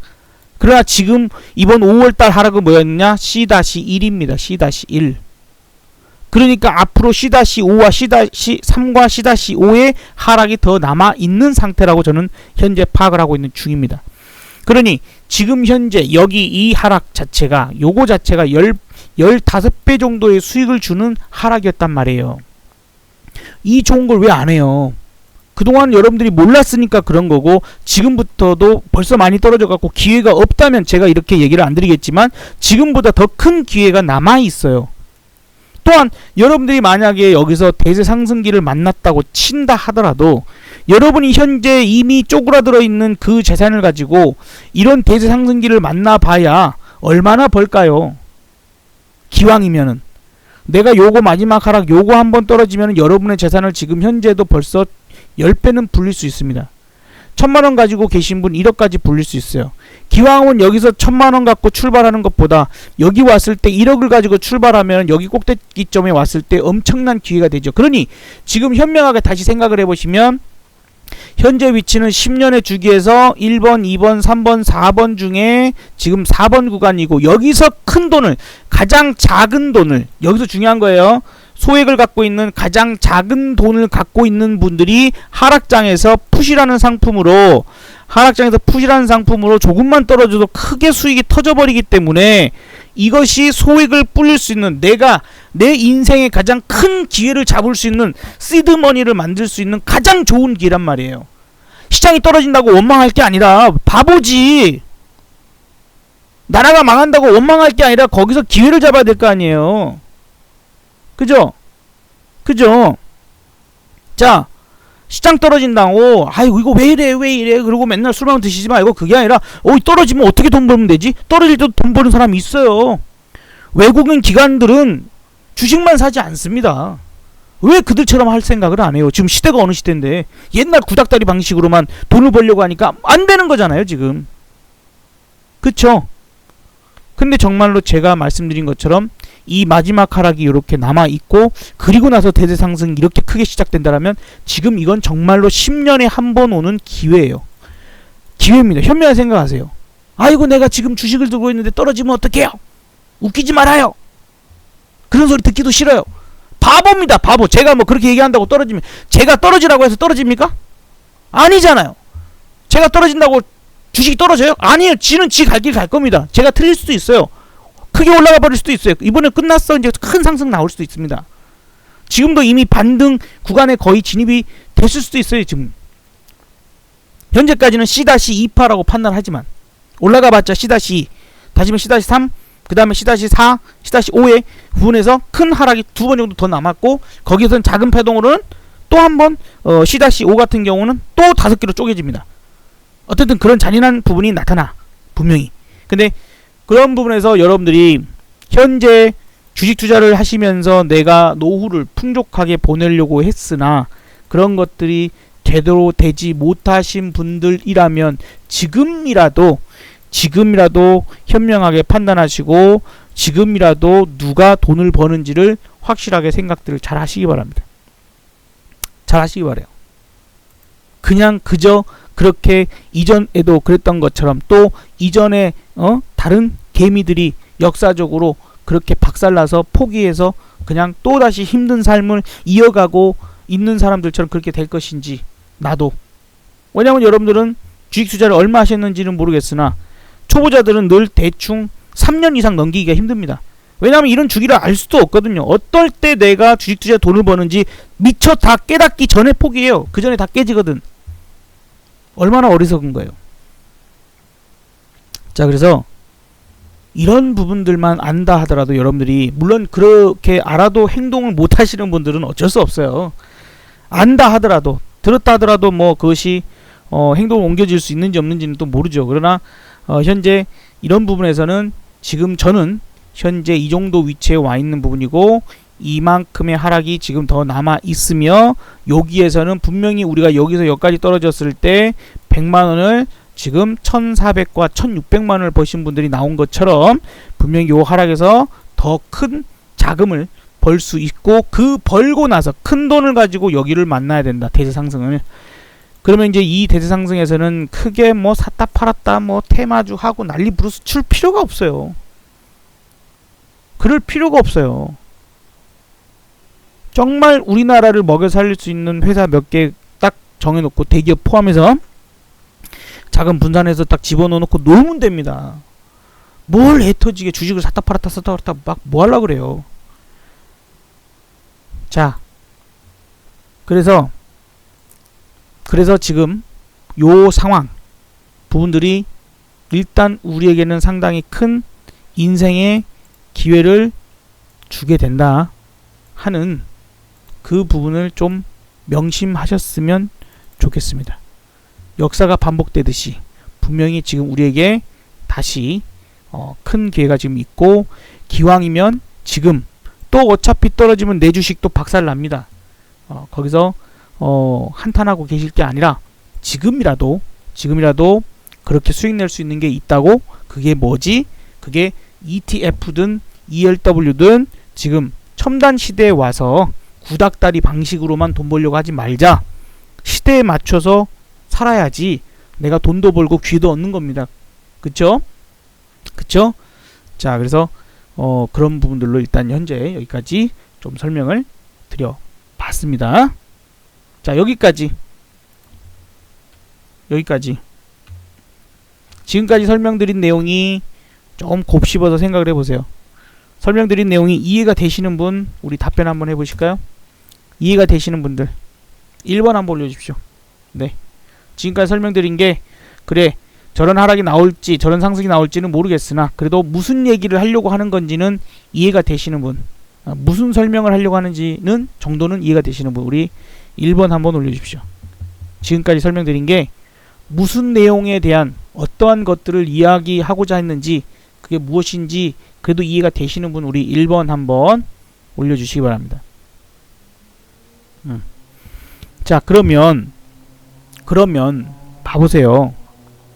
그러나 지금 이번 5월달 하락은 뭐였느냐? C-1입니다. C-1. 그러니까 앞으로 C-5와 C-3과 C-5의 하락이 더 남아있는 상태라고 저는 현재 파악을 하고 있는 중입니다. 그러니 지금 현재 여기 이 하락 자체가 요거 자체가 15배 정도의 수익을 주는 하락이었단 말이에요. 이 좋은 걸 왜 안 해요? 그동안 여러분들이 몰랐으니까 그런 거고, 지금부터도 벌써 많이 떨어져 갖고 기회가 없다면 제가 이렇게 얘기를 안 드리겠지만 지금보다 더 큰 기회가 남아 있어요. 또한 여러분들이 만약에 여기서 대세 상승기를 만났다고 친다 하더라도 여러분이 현재 이미 쪼그라들어 있는 그 재산을 가지고 이런 대세 상승기를 만나봐야 얼마나 벌까요? 기왕이면은 내가 요거 마지막 하락 요거 한번 떨어지면 여러분의 재산을 지금 현재도 벌써 10배는 불릴 수 있습니다. 1000만원 가지고 계신 분 1억까지 불릴 수 있어요. 기왕은 여기서 1000만원 갖고 출발하는 것보다 여기 왔을 때 1억을 가지고 출발하면 여기 꼭대기점에 왔을 때 엄청난 기회가 되죠. 그러니 지금 현명하게 다시 생각을 해보시면 현재 위치는 10년의 주기에서 1번, 2번, 3번, 4번 중에 지금 4번 구간이고, 여기서 큰 돈을, 가장 작은 돈을, 여기서 중요한 거예요. 소액을 갖고 있는 가장 작은 돈을 갖고 있는 분들이 하락장에서 풋이라는 상품으로 조금만 떨어져도 크게 수익이 터져버리기 때문에 이것이 소액을 불릴 수 있는, 내가 내 인생의 가장 큰 기회를 잡을 수 있는 시드머니를 만들 수 있는 가장 좋은 기회란 말이에요. 시장이 떨어진다고 원망할 게 아니라 바보지. 나라가 망한다고 원망할 게 아니라 거기서 기회를 잡아야 될 거 아니에요. 그죠? 자, 시장 떨어진다고 아이고 이거 왜 이래 그리고 맨날 술만 드시지 말고, 그게 아니라 떨어지면 어떻게 돈 벌면 되지? 떨어질 때도 돈 버는 사람이 있어요. 외국인 기관들은 주식만 사지 않습니다. 왜 그들처럼 할 생각을 안 해요? 지금 시대가 어느 시대인데 옛날 구닥다리 방식으로만 돈을 벌려고 하니까 안 되는 거잖아요 지금. 그쵸? 근데 정말로 제가 말씀드린 것처럼 이 마지막 하락이 이렇게 남아있고, 그리고 나서 대세 상승이 이렇게 크게 시작된다면 지금 이건 정말로 10년에 한 번 오는 기회예요. 기회입니다. 현명하게 생각하세요. 아이고 내가 지금 주식을 들고 있는데 떨어지면 어떡해요? 웃기지 말아요. 그런 소리 듣기도 싫어요. 바보입니다. 바보. 제가 뭐 그렇게 얘기한다고 떨어지면, 제가 떨어지라고 해서 떨어집니까? 아니잖아요. 제가 떨어진다고 주식이 떨어져요? 아니에요. 지는 지 갈 길 갈 겁니다. 제가 틀릴 수도 있어요. 크게 올라가 버릴 수도 있어요. 이번에 끝났어. 이제 큰 상승 나올 수도 있습니다. 지금도 이미 반등 구간에 거의 진입이 됐을 수도 있어요. 지금 현재까지는 C-2파라고 판단하지만 올라가 봤자 C-2, 다시면 C-3, 그 다음에 C-4, C-5의 부분에서 큰 하락이 2번 정도 더 남았고, 거기서는 작은 패동으로는 또 한 번 C-5 같은 경우는 또 5개로 쪼개집니다. 어쨌든 그런 잔인한 부분이 나타나 분명히. 근데 그런 부분에서 여러분들이 현재 주식 투자를 하시면서 내가 노후를 풍족하게 보내려고 했으나 그런 것들이 제대로 되지 못하신 분들이라면 지금이라도 현명하게 판단하시고 지금이라도 누가 돈을 버는지를 확실하게 생각들을 잘 하시기 바랍니다. 잘 하시기 바래요. 그냥 그저 그렇게 이전에도 그랬던 것처럼 또 이전에 다른 개미들이 역사적으로 그렇게 박살나서 포기해서 그냥 또다시 힘든 삶을 이어가고 있는 사람들처럼 그렇게 될 것인지, 나도. 왜냐면 여러분들은 주식 투자를 얼마 하셨는지는 모르겠으나 초보자들은 늘 대충 3년 이상 넘기기가 힘듭니다. 왜냐면 이런 주기를 알 수도 없거든요. 어떨 때 내가 주식 투자에 돈을 버는지 미처 다 깨닫기 전에 포기해요. 그 전에 다 깨지거든. 얼마나 어리석은 거예요. 자, 그래서 이런 부분들만 안다 하더라도 여러분들이, 물론 그렇게 알아도 행동을 못 하시는 분들은 어쩔 수 없어요. 안다 하더라도, 들었다 하더라도 뭐 그것이 행동을 옮겨질 수 있는지 없는지는 또 모르죠. 그러나 현재 이런 부분에서는 지금 저는 현재 이 정도 위치에 와 있는 부분이고, 이만큼의 하락이 지금 더 남아 있으며, 여기에서는 분명히 우리가 여기서 여기까지 떨어졌을 때 100만원을 지금 1400과 1600만원을 버신 분들이 나온 것처럼 분명히 요 하락에서 더 큰 자금을 벌 수 있고, 그 벌고 나서 큰 돈을 가지고 여기를 만나야 된다. 대세 상승을. 그러면 이제 이 대세 상승에서는 크게 뭐 샀다 팔았다 뭐 테마주 하고 난리 부르스 출 필요가 없어요. 그럴 필요가 없어요. 정말 우리나라를 먹여 살릴 수 있는 회사 몇 개 딱 정해놓고, 대기업 포함해서 자금 분산해서 딱 집어넣어놓고 놀면 됩니다. 뭘 애터지게 주식을 샀다 팔았다 막 뭐 하려고 그래요. 자, 그래서 그래서 지금 요 상황 부분들이 일단 우리에게는 상당히 큰 인생의 기회를 주게 된다 하는 그 부분을 좀 명심하셨으면 좋겠습니다. 역사가 반복되듯이 분명히 지금 우리에게 다시 큰 기회가 지금 있고, 기왕이면 지금 또 어차피 떨어지면 내 주식도 박살납니다. 거기서 한탄하고 계실 게 아니라 지금이라도 그렇게 수익 낼 수 있는 게 있다고. 그게 뭐지? 그게 ETF든 ELW든 지금 첨단 시대에 와서 구닥다리 방식으로만 돈 벌려고 하지 말자. 시대에 맞춰서 살아야지 내가 돈도 벌고 귀도 얻는 겁니다. 그쵸? 자, 그래서 그런 부분들로 일단 현재 여기까지 좀 설명을 드려봤습니다. 자, 여기까지 지금까지 설명드린 내용이 좀 곱씹어서 생각을 해보세요. 설명드린 내용이 이해가 되시는 분, 우리 답변 한번 해보실까요? 이해가 되시는 분들 1번 한번 올려주십시오. 네, 지금까지 설명드린 게 그래 저런 하락이 나올지 저런 상승이 나올지는 모르겠으나 그래도 무슨 얘기를 하려고 하는 건지는 이해가 되시는 분, 무슨 설명을 하려고 하는지는 정도는 이해가 되시는 분, 우리 1번 한번 올려주십시오. 지금까지 설명드린 게 무슨 내용에 대한 어떠한 것들을 이야기하고자 했는지, 그게 무엇인지 그래도 이해가 되시는 분, 우리 1번 한번 올려주시기 바랍니다. 자, 그러면 봐보세요.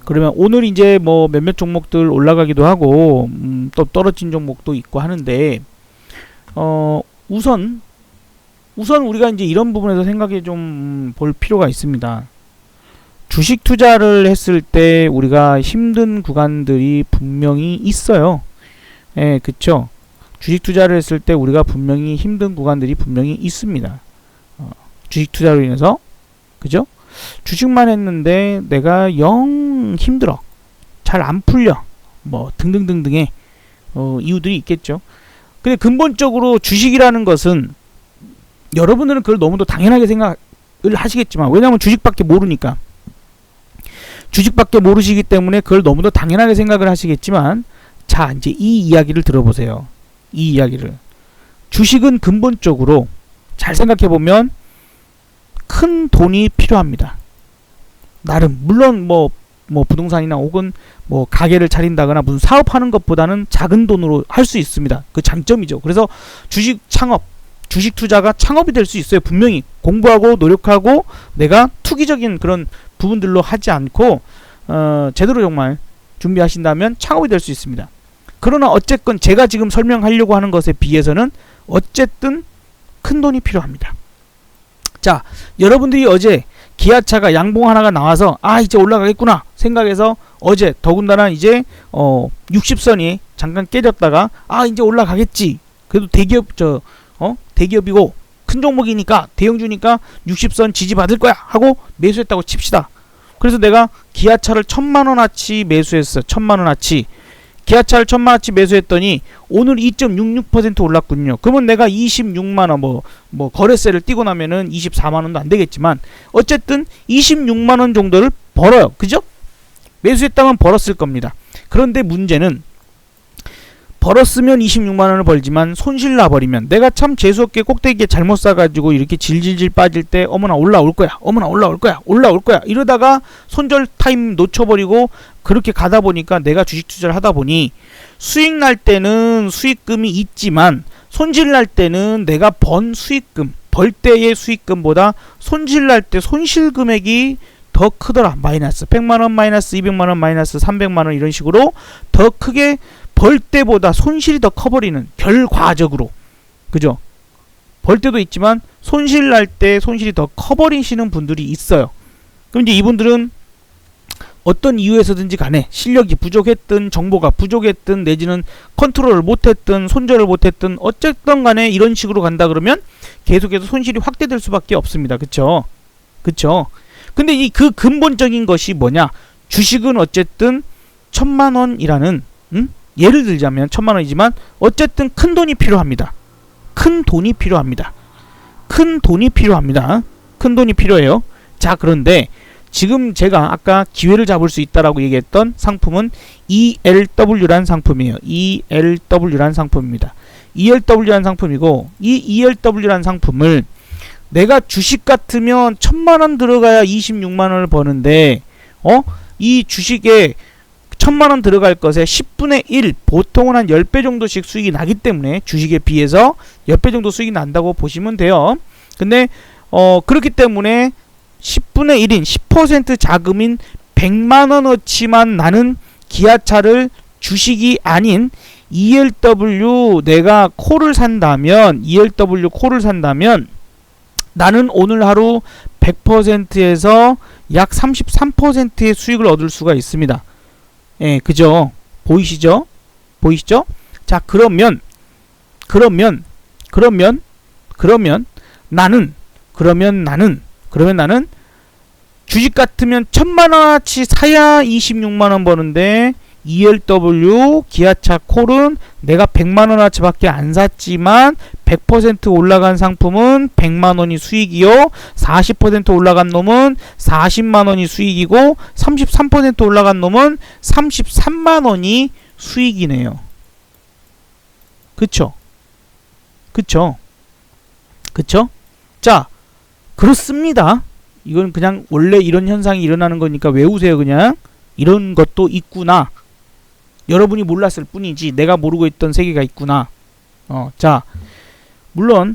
그러면 오늘 이제 뭐 몇몇 종목들 올라가기도 하고 또 떨어진 종목도 있고 하는데, 우선 우리가 이제 이런 부분에서 생각해 좀 볼 필요가 있습니다. 주식 투자를 했을 때 우리가 힘든 구간들이 분명히 있어요. 예, 그쵸. 주식 투자를 했을 때 우리가 분명히 힘든 구간들이 분명히 있습니다. 주식 투자로 인해서, 그죠? 주식만 했는데 내가 영 힘들어, 잘 안 풀려, 뭐 등등등등의 이유들이 있겠죠. 근데 근본적으로 주식이라는 것은 여러분들은 그걸 너무도 당연하게 생각을 하시겠지만, 왜냐하면 주식밖에 모르니까, 주식밖에 모르시기 때문에 그걸 너무도 당연하게 생각을 하시겠지만, 자, 이제 이 이야기를 들어보세요. 이 이야기를. 주식은 근본적으로 잘 생각해보면 큰 돈이 필요합니다. 나름 물론 뭐 부동산이나 혹은 뭐 가게를 차린다거나 무슨 사업하는 것보다는 작은 돈으로 할 수 있습니다. 그 장점이죠. 그래서 주식 창업, 주식 투자가 창업이 될 수 있어요. 분명히 공부하고 노력하고 내가 투기적인 그런 부분들로 하지 않고 제대로 정말 준비하신다면 창업이 될 수 있습니다. 그러나 어쨌건 제가 지금 설명하려고 하는 것에 비해서는 어쨌든 큰 돈이 필요합니다. 자, 여러분들이 어제 기아차가 양봉 하나가 나와서 이제 올라가겠구나 생각해서 어제 더군다나 이제 60선이 잠깐 깨졌다가 이제 올라가겠지, 그래도 대기업이고 큰 종목이니까 대형주니까 60선 지지받을 거야 하고 매수했다고 칩시다. 그래서 내가 기아차를 1000만원어치 매수했어. 1000만원어치 기아차를 1000만원어치 매수했더니 오늘 2.66% 올랐군요. 그러면 내가 26만원 뭐 거래세를 띄고 나면은 24만원도 안 되겠지만 어쨌든 26만원 정도를 벌어요. 그죠? 매수했다면 벌었을 겁니다. 그런데 문제는 벌었으면 26만원을 벌지만 손실 나버리면, 내가 참 재수없게 꼭대기에 잘못 사가지고 이렇게 질질질 빠질 때 어머나 올라올 거야, 어머나 올라올 거야 이러다가 손절 타임 놓쳐버리고 그렇게 가다 보니까 내가 주식 투자를 하다 보니 수익 날 때는 수익금이 있지만 손실 날 때는 내가 번 수익금, 벌 때의 수익금보다 손실 날 때 손실 금액이 더 크더라. 마이너스 100만원, 마이너스 200만원, 마이너스 300만원 이런 식으로 더 크게 벌 때보다 손실이 더 커버리는, 결과적으로, 그죠? 벌 때도 있지만 손실 날 때 손실이 더 커버리시는 분들이 있어요. 그럼 이제 이분들은 어떤 이유에서든지 간에 실력이 부족했든 정보가 부족했든 내지는 컨트롤을 못했든 손절을 못했든 어쨌든 간에 이런 식으로 간다 그러면 계속해서 손실이 확대될 수밖에 없습니다. 그쵸? 근데 이 그 근본적인 것이 뭐냐? 주식은 어쨌든 1000만원이라는, 예를 들자면 1000만원이지만 어쨌든 큰 돈이 필요합니다. 큰 돈이 필요해요. 자, 그런데 지금 제가 아까 기회를 잡을 수 있다라고 얘기했던 상품은 ELW라는 상품이에요. ELW라는 상품입니다. ELW라는 상품이고, 이 ELW라는 상품을 내가 주식 같으면 1000만원 들어가야 26만원을 버는데, 이 주식에 1000만원 들어갈 것에 10분의 1, 보통은 한 10배 정도씩 수익이 나기 때문에 주식에 비해서 10배 정도 수익이 난다고 보시면 돼요. 근데 그렇기 때문에 10분의 1인 10% 자금인 100만원어치만 나는 기아차를 주식이 아닌 ELW 내가 콜을 산다면, ELW 콜을 산다면 나는 오늘 하루 100%에서 약 33%의 수익을 얻을 수가 있습니다. 예, 그죠? 보이시죠? 보이시죠? 자, 그러면 나는 주식 같으면 1000만원어치 사야 26만원 버는데, ELW 기아차 콜은 내가 100만원어치 밖에 안 샀지만 100% 올라간 상품은 100만원이 수익이요, 40% 올라간 놈은 40만원이 수익이고, 33% 올라간 놈은 33만원이 수익이네요. 그쵸? 자, 그렇습니다. 이건 그냥 원래 이런 현상이 일어나는 거니까 외우세요. 그냥 이런 것도 있구나. 여러분이 몰랐을 뿐이지 내가 모르고 있던 세계가 있구나. 자, 물론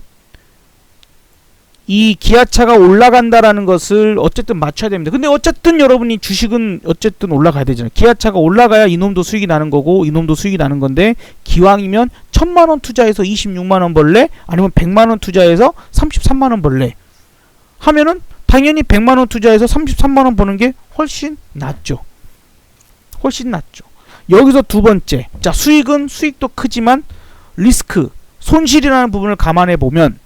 이 기아차가 올라간다라는 것을 어쨌든 맞춰야 됩니다. 근데 어쨌든 여러분이 주식은 어쨌든 올라가야 되잖아요. 기아차가 올라가야 이놈도 수익이 나는 거고 이놈도 수익이 나는 건데, 기왕이면 1000만원 투자해서 26만원 벌래? 아니면 100만원 투자해서 33만원 벌래? 하면은 당연히 100만원 투자해서 33만원 버는 게 훨씬 낫죠. 훨씬 낫죠. 여기서 두 번째, 자, 수익도 크지만 리스크, 손실이라는 부분을 감안해 보면,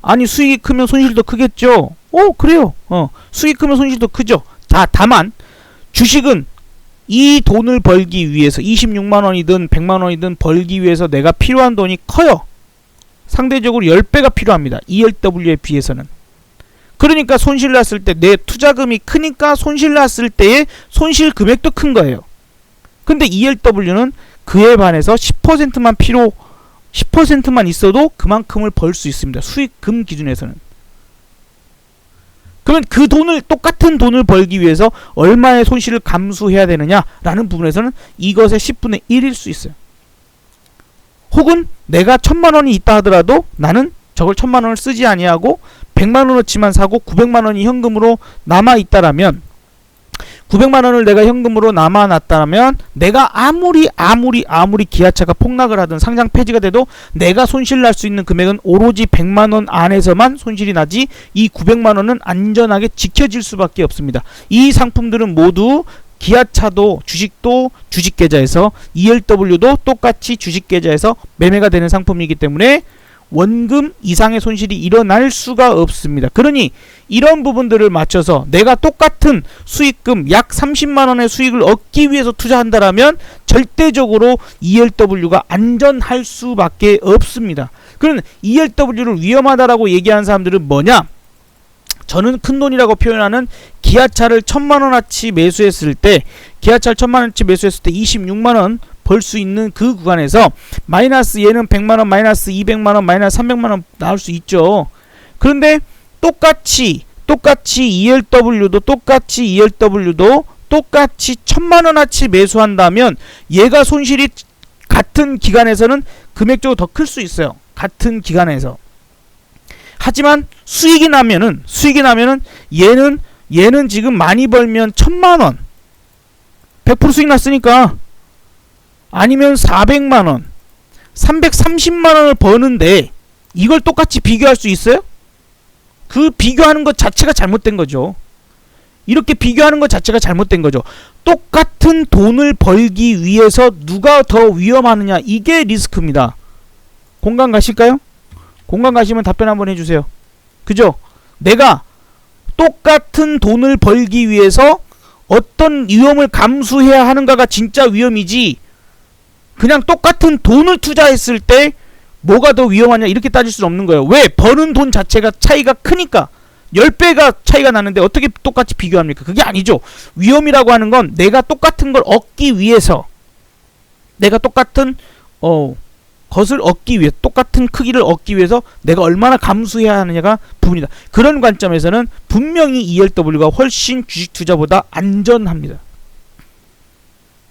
아니 수익이 크면 손실도 크겠죠. 그래요. 수익 크면 손실도 크죠. 다만 주식은 이 돈을 벌기 위해서 26만원이든 100만원이든 벌기 위해서 내가 필요한 돈이 커요. 상대적으로 10배가 필요합니다. ELW에 비해서는. 그러니까 손실 났을 때 내 투자금이 크니까 손실 났을 때의 손실 금액도 큰 거예요. 근데 ELW는 그에 반해서 10%만 있어도 그만큼을 벌 수 있습니다. 수익금 기준에서는. 그러면 그 돈을, 똑같은 돈을 벌기 위해서 얼마의 손실을 감수해야 되느냐라는 부분에서는 이것의 10분의 1일 수 있어요. 혹은 내가 1000만원이 있다 하더라도 나는 저걸 1000만원을 쓰지 아니하고 100만원어치만 사고 900만원이 현금으로 남아있다라면, 900만원을 내가 현금으로 남아놨다면 내가 아무리 기아차가 폭락을 하든 상장 폐지가 돼도 내가 손실 날 수 있는 금액은 오로지 100만원 안에서만 손실이 나지, 이 900만원은 안전하게 지켜질 수밖에 없습니다. 이 상품들은 모두 기아차도 주식도 주식계좌에서, ELW도 똑같이 주식계좌에서 매매가 되는 상품이기 때문에 원금 이상의 손실이 일어날 수가 없습니다. 그러니 이런 부분들을 맞춰서 내가 똑같은 수익금 약 30만원의 수익을 얻기 위해서 투자한다라면 절대적으로 ELW가 안전할 수밖에 없습니다. 그런 ELW를 위험하다라고 얘기하는 사람들은 뭐냐? 저는 큰돈이라고 표현하는 기아차를 1000만원어치 매수했을 때, 26만원 벌 수 있는 그 구간에서 마이너스 얘는 100만원, 마이너스 200만원, 마이너스 300만원 나올 수 있죠. 그런데 똑같이 ELW도 똑같이 1000만원어치 매수한다면 얘가 손실이 같은 기간에서는 금액적으로 더 클 수 있어요. 같은 기간에서. 하지만 수익이 나면은 얘는 지금 많이 벌면 1000만원 100% 수익 났으니까, 아니면 400만원 330만원을 버는데 이걸 똑같이 비교할 수 있어요? 그 비교하는 것 자체가 잘못된 거죠. 이렇게 비교하는 것 자체가 잘못된 거죠. 똑같은 돈을 벌기 위해서 누가 더 위험하느냐, 이게 리스크입니다. 공감 가실까요? 공감 가시면 답변 한번 해주세요. 그죠? 내가 똑같은 돈을 벌기 위해서 어떤 위험을 감수해야 하는가가 진짜 위험이지, 그냥 똑같은 돈을 투자했을 때 뭐가 더 위험하냐 이렇게 따질 수는 없는 거예요. 왜? 버는 돈 자체가 차이가 크니까. 10배가 차이가 나는데 어떻게 똑같이 비교합니까? 그게 아니죠. 위험이라고 하는 건 내가 똑같은 걸 얻기 위해서, 내가 똑같은 것을 얻기 위해, 똑같은 크기를 얻기 위해서 내가 얼마나 감수해야 하느냐가 부분이다. 그런 관점에서는 분명히 ELW가 훨씬 주식 투자보다 안전합니다.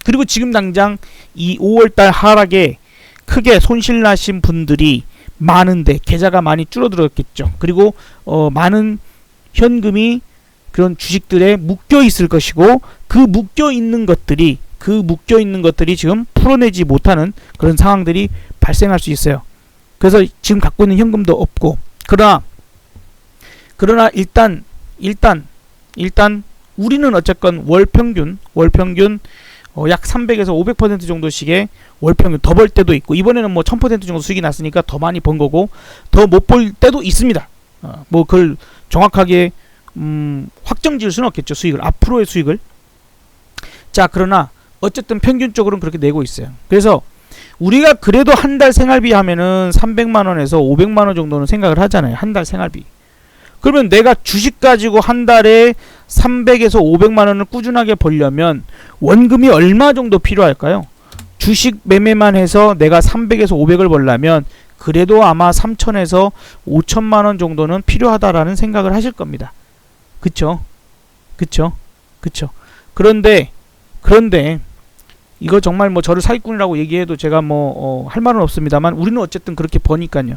그리고 지금 당장 이 5월달 하락에 크게 손실나신 분들이 많은데 계좌가 많이 줄어들었겠죠. 그리고 많은 현금이 그런 주식들에 묶여 있을 것이고, 그 묶여 있는 것들이 지금 풀어내지 못하는 그런 상황들이 발생할 수 있어요. 그래서 지금 갖고 있는 현금도 없고, 그러나 일단 우리는 어쨌건 월 평균 약 300에서 500% 정도씩의 월 평균 더 벌 때도 있고, 이번에는 뭐 1000% 정도 수익이 났으니까 더 많이 번 거고, 더 못 벌 때도 있습니다. 뭐 그걸 정확하게 확정 지을 수는 없겠죠. 수익을, 앞으로의 수익을. 자, 그러나 어쨌든 평균적으로는 그렇게 내고 있어요. 그래서 우리가 그래도 한 달 생활비 하면은 300만원에서 500만원 정도는 생각을 하잖아요. 한 달 생활비. 그러면 내가 주식 가지고 한 달에 300에서 500만원을 꾸준하게 벌려면 원금이 얼마 정도 필요할까요? 주식 매매만 해서 내가 300에서 500을 벌려면 그래도 아마 3천에서 5천만원 정도는 필요하다라는 생각을 하실 겁니다. 그쵸? 그런데 이거 정말 뭐 저를 사기꾼이라고 얘기해도 제가 뭐 할 말은 없습니다만, 우리는 어쨌든 그렇게 버니까요.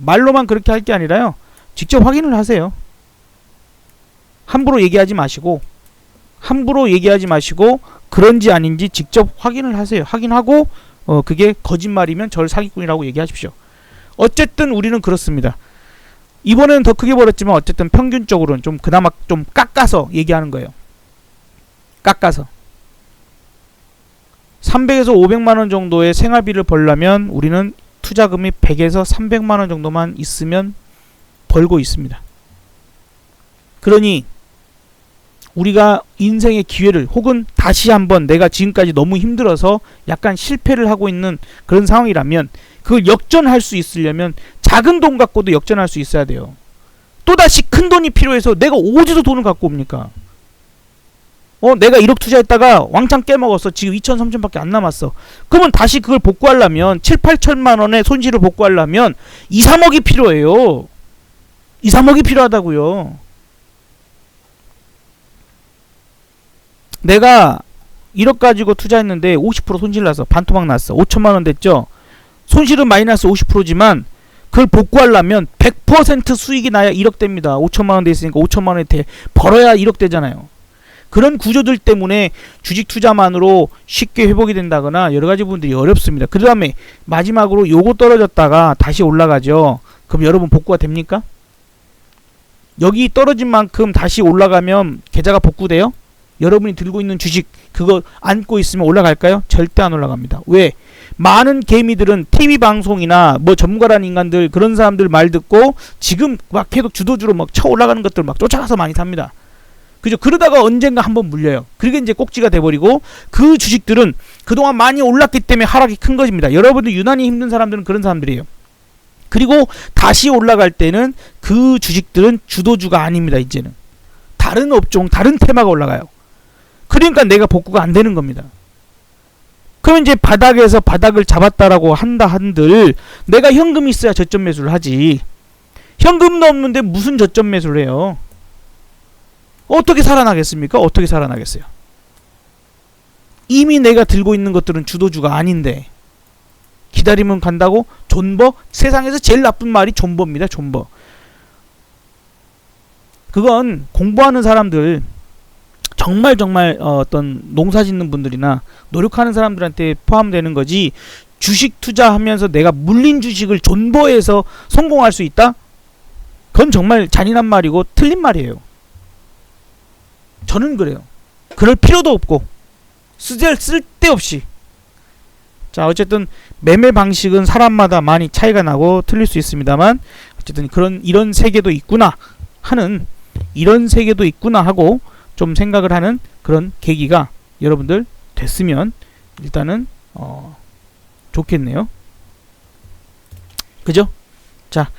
말로만 그렇게 할 게 아니라요, 직접 확인을 하세요. 함부로 얘기하지 마시고 그런지 아닌지 직접 확인을 하세요. 확인하고 그게 거짓말이면 저를 사기꾼이라고 얘기하십시오. 어쨌든 우리는 그렇습니다. 이번에는 더 크게 벌었지만 어쨌든 평균적으로는 좀 그나마 좀 깎아서 얘기하는 거예요. 깎아서 300에서 500만원 정도의 생활비를 벌려면 우리는 투자금이 100에서 300만원 정도만 있으면 벌고 있습니다. 그러니 우리가 인생의 기회를, 혹은 다시 한번 내가 지금까지 너무 힘들어서 약간 실패를 하고 있는 그런 상황이라면, 그걸 역전할 수 있으려면 작은 돈 갖고도 역전할 수 있어야 돼요. 또다시 큰 돈이 필요해서 내가 어디서 돈을 갖고 옵니까? 내가 1억 투자했다가 왕창 깨먹었어. 지금 2천 3천밖에 안 남았어. 그러면 다시 그걸 복구하려면 7, 8천만 원의 손실을 복구하려면 2, 3억이 필요해요. 2, 3억이 필요하다고요. 내가 1억 가지고 투자했는데 50% 손실 나서 반토막 났어. 5천만 원 됐죠. 손실은 마이너스 50%지만 그걸 복구하려면 100% 수익이 나야 1억 됩니다. 5천만 원 돼 있으니까 5천만 원에 벌어야 1억 되잖아요. 그런 구조들 때문에 주식 투자만으로 쉽게 회복이 된다거나 여러 가지 부분들이 어렵습니다. 그 다음에 마지막으로 요거 떨어졌다가 다시 올라가죠. 그럼 여러분 복구가 됩니까? 여기 떨어진 만큼 다시 올라가면 계좌가 복구돼요? 여러분이 들고 있는 주식 그거 안고 있으면 올라갈까요? 절대 안 올라갑니다. 왜? 많은 개미들은 TV 방송이나 뭐 전문가라는 인간들, 그런 사람들 말 듣고 지금 막 계속 주도주로 막 쳐 올라가는 것들 막 쫓아가서 많이 삽니다. 그죠? 그러다가 언젠가 한번 물려요. 그게 이제 꼭지가 돼버리고, 그 주식들은 그동안 많이 올랐기 때문에 하락이 큰 것입니다. 여러분들 유난히 힘든 사람들은 그런 사람들이에요. 그리고 다시 올라갈 때는 그 주식들은 주도주가 아닙니다. 이제는 다른 업종, 다른 테마가 올라가요. 그러니까 내가 복구가 안 되는 겁니다. 그럼 이제 바닥에서 바닥을 잡았다라고 한들 내가 현금이 있어야 저점 매수를 하지. 현금도 없는데 무슨 저점 매수를 해요? 어떻게 살아나겠습니까? 어떻게 살아나겠어요? 이미 내가 들고 있는 것들은 주도주가 아닌데 기다리면 간다고? 존버? 세상에서 제일 나쁜 말이 존버입니다. 존버. 그건 공부하는 사람들, 정말 어떤 농사 짓는 분들이나 노력하는 사람들한테 포함되는 거지, 주식 투자하면서 내가 물린 주식을 존버해서 성공할 수 있다? 그건 정말 잔인한 말이고 틀린 말이에요. 저는 그래요. 그럴 필요도 없고 쓸데없이. 자, 어쨌든 매매 방식은 사람마다 많이 차이가 나고 틀릴 수 있습니다만, 어쨌든 이런 세계도 있구나 하고 좀 생각을 하는 그런 계기가 여러분들 됐으면 일단은 좋겠네요. 그죠? 자,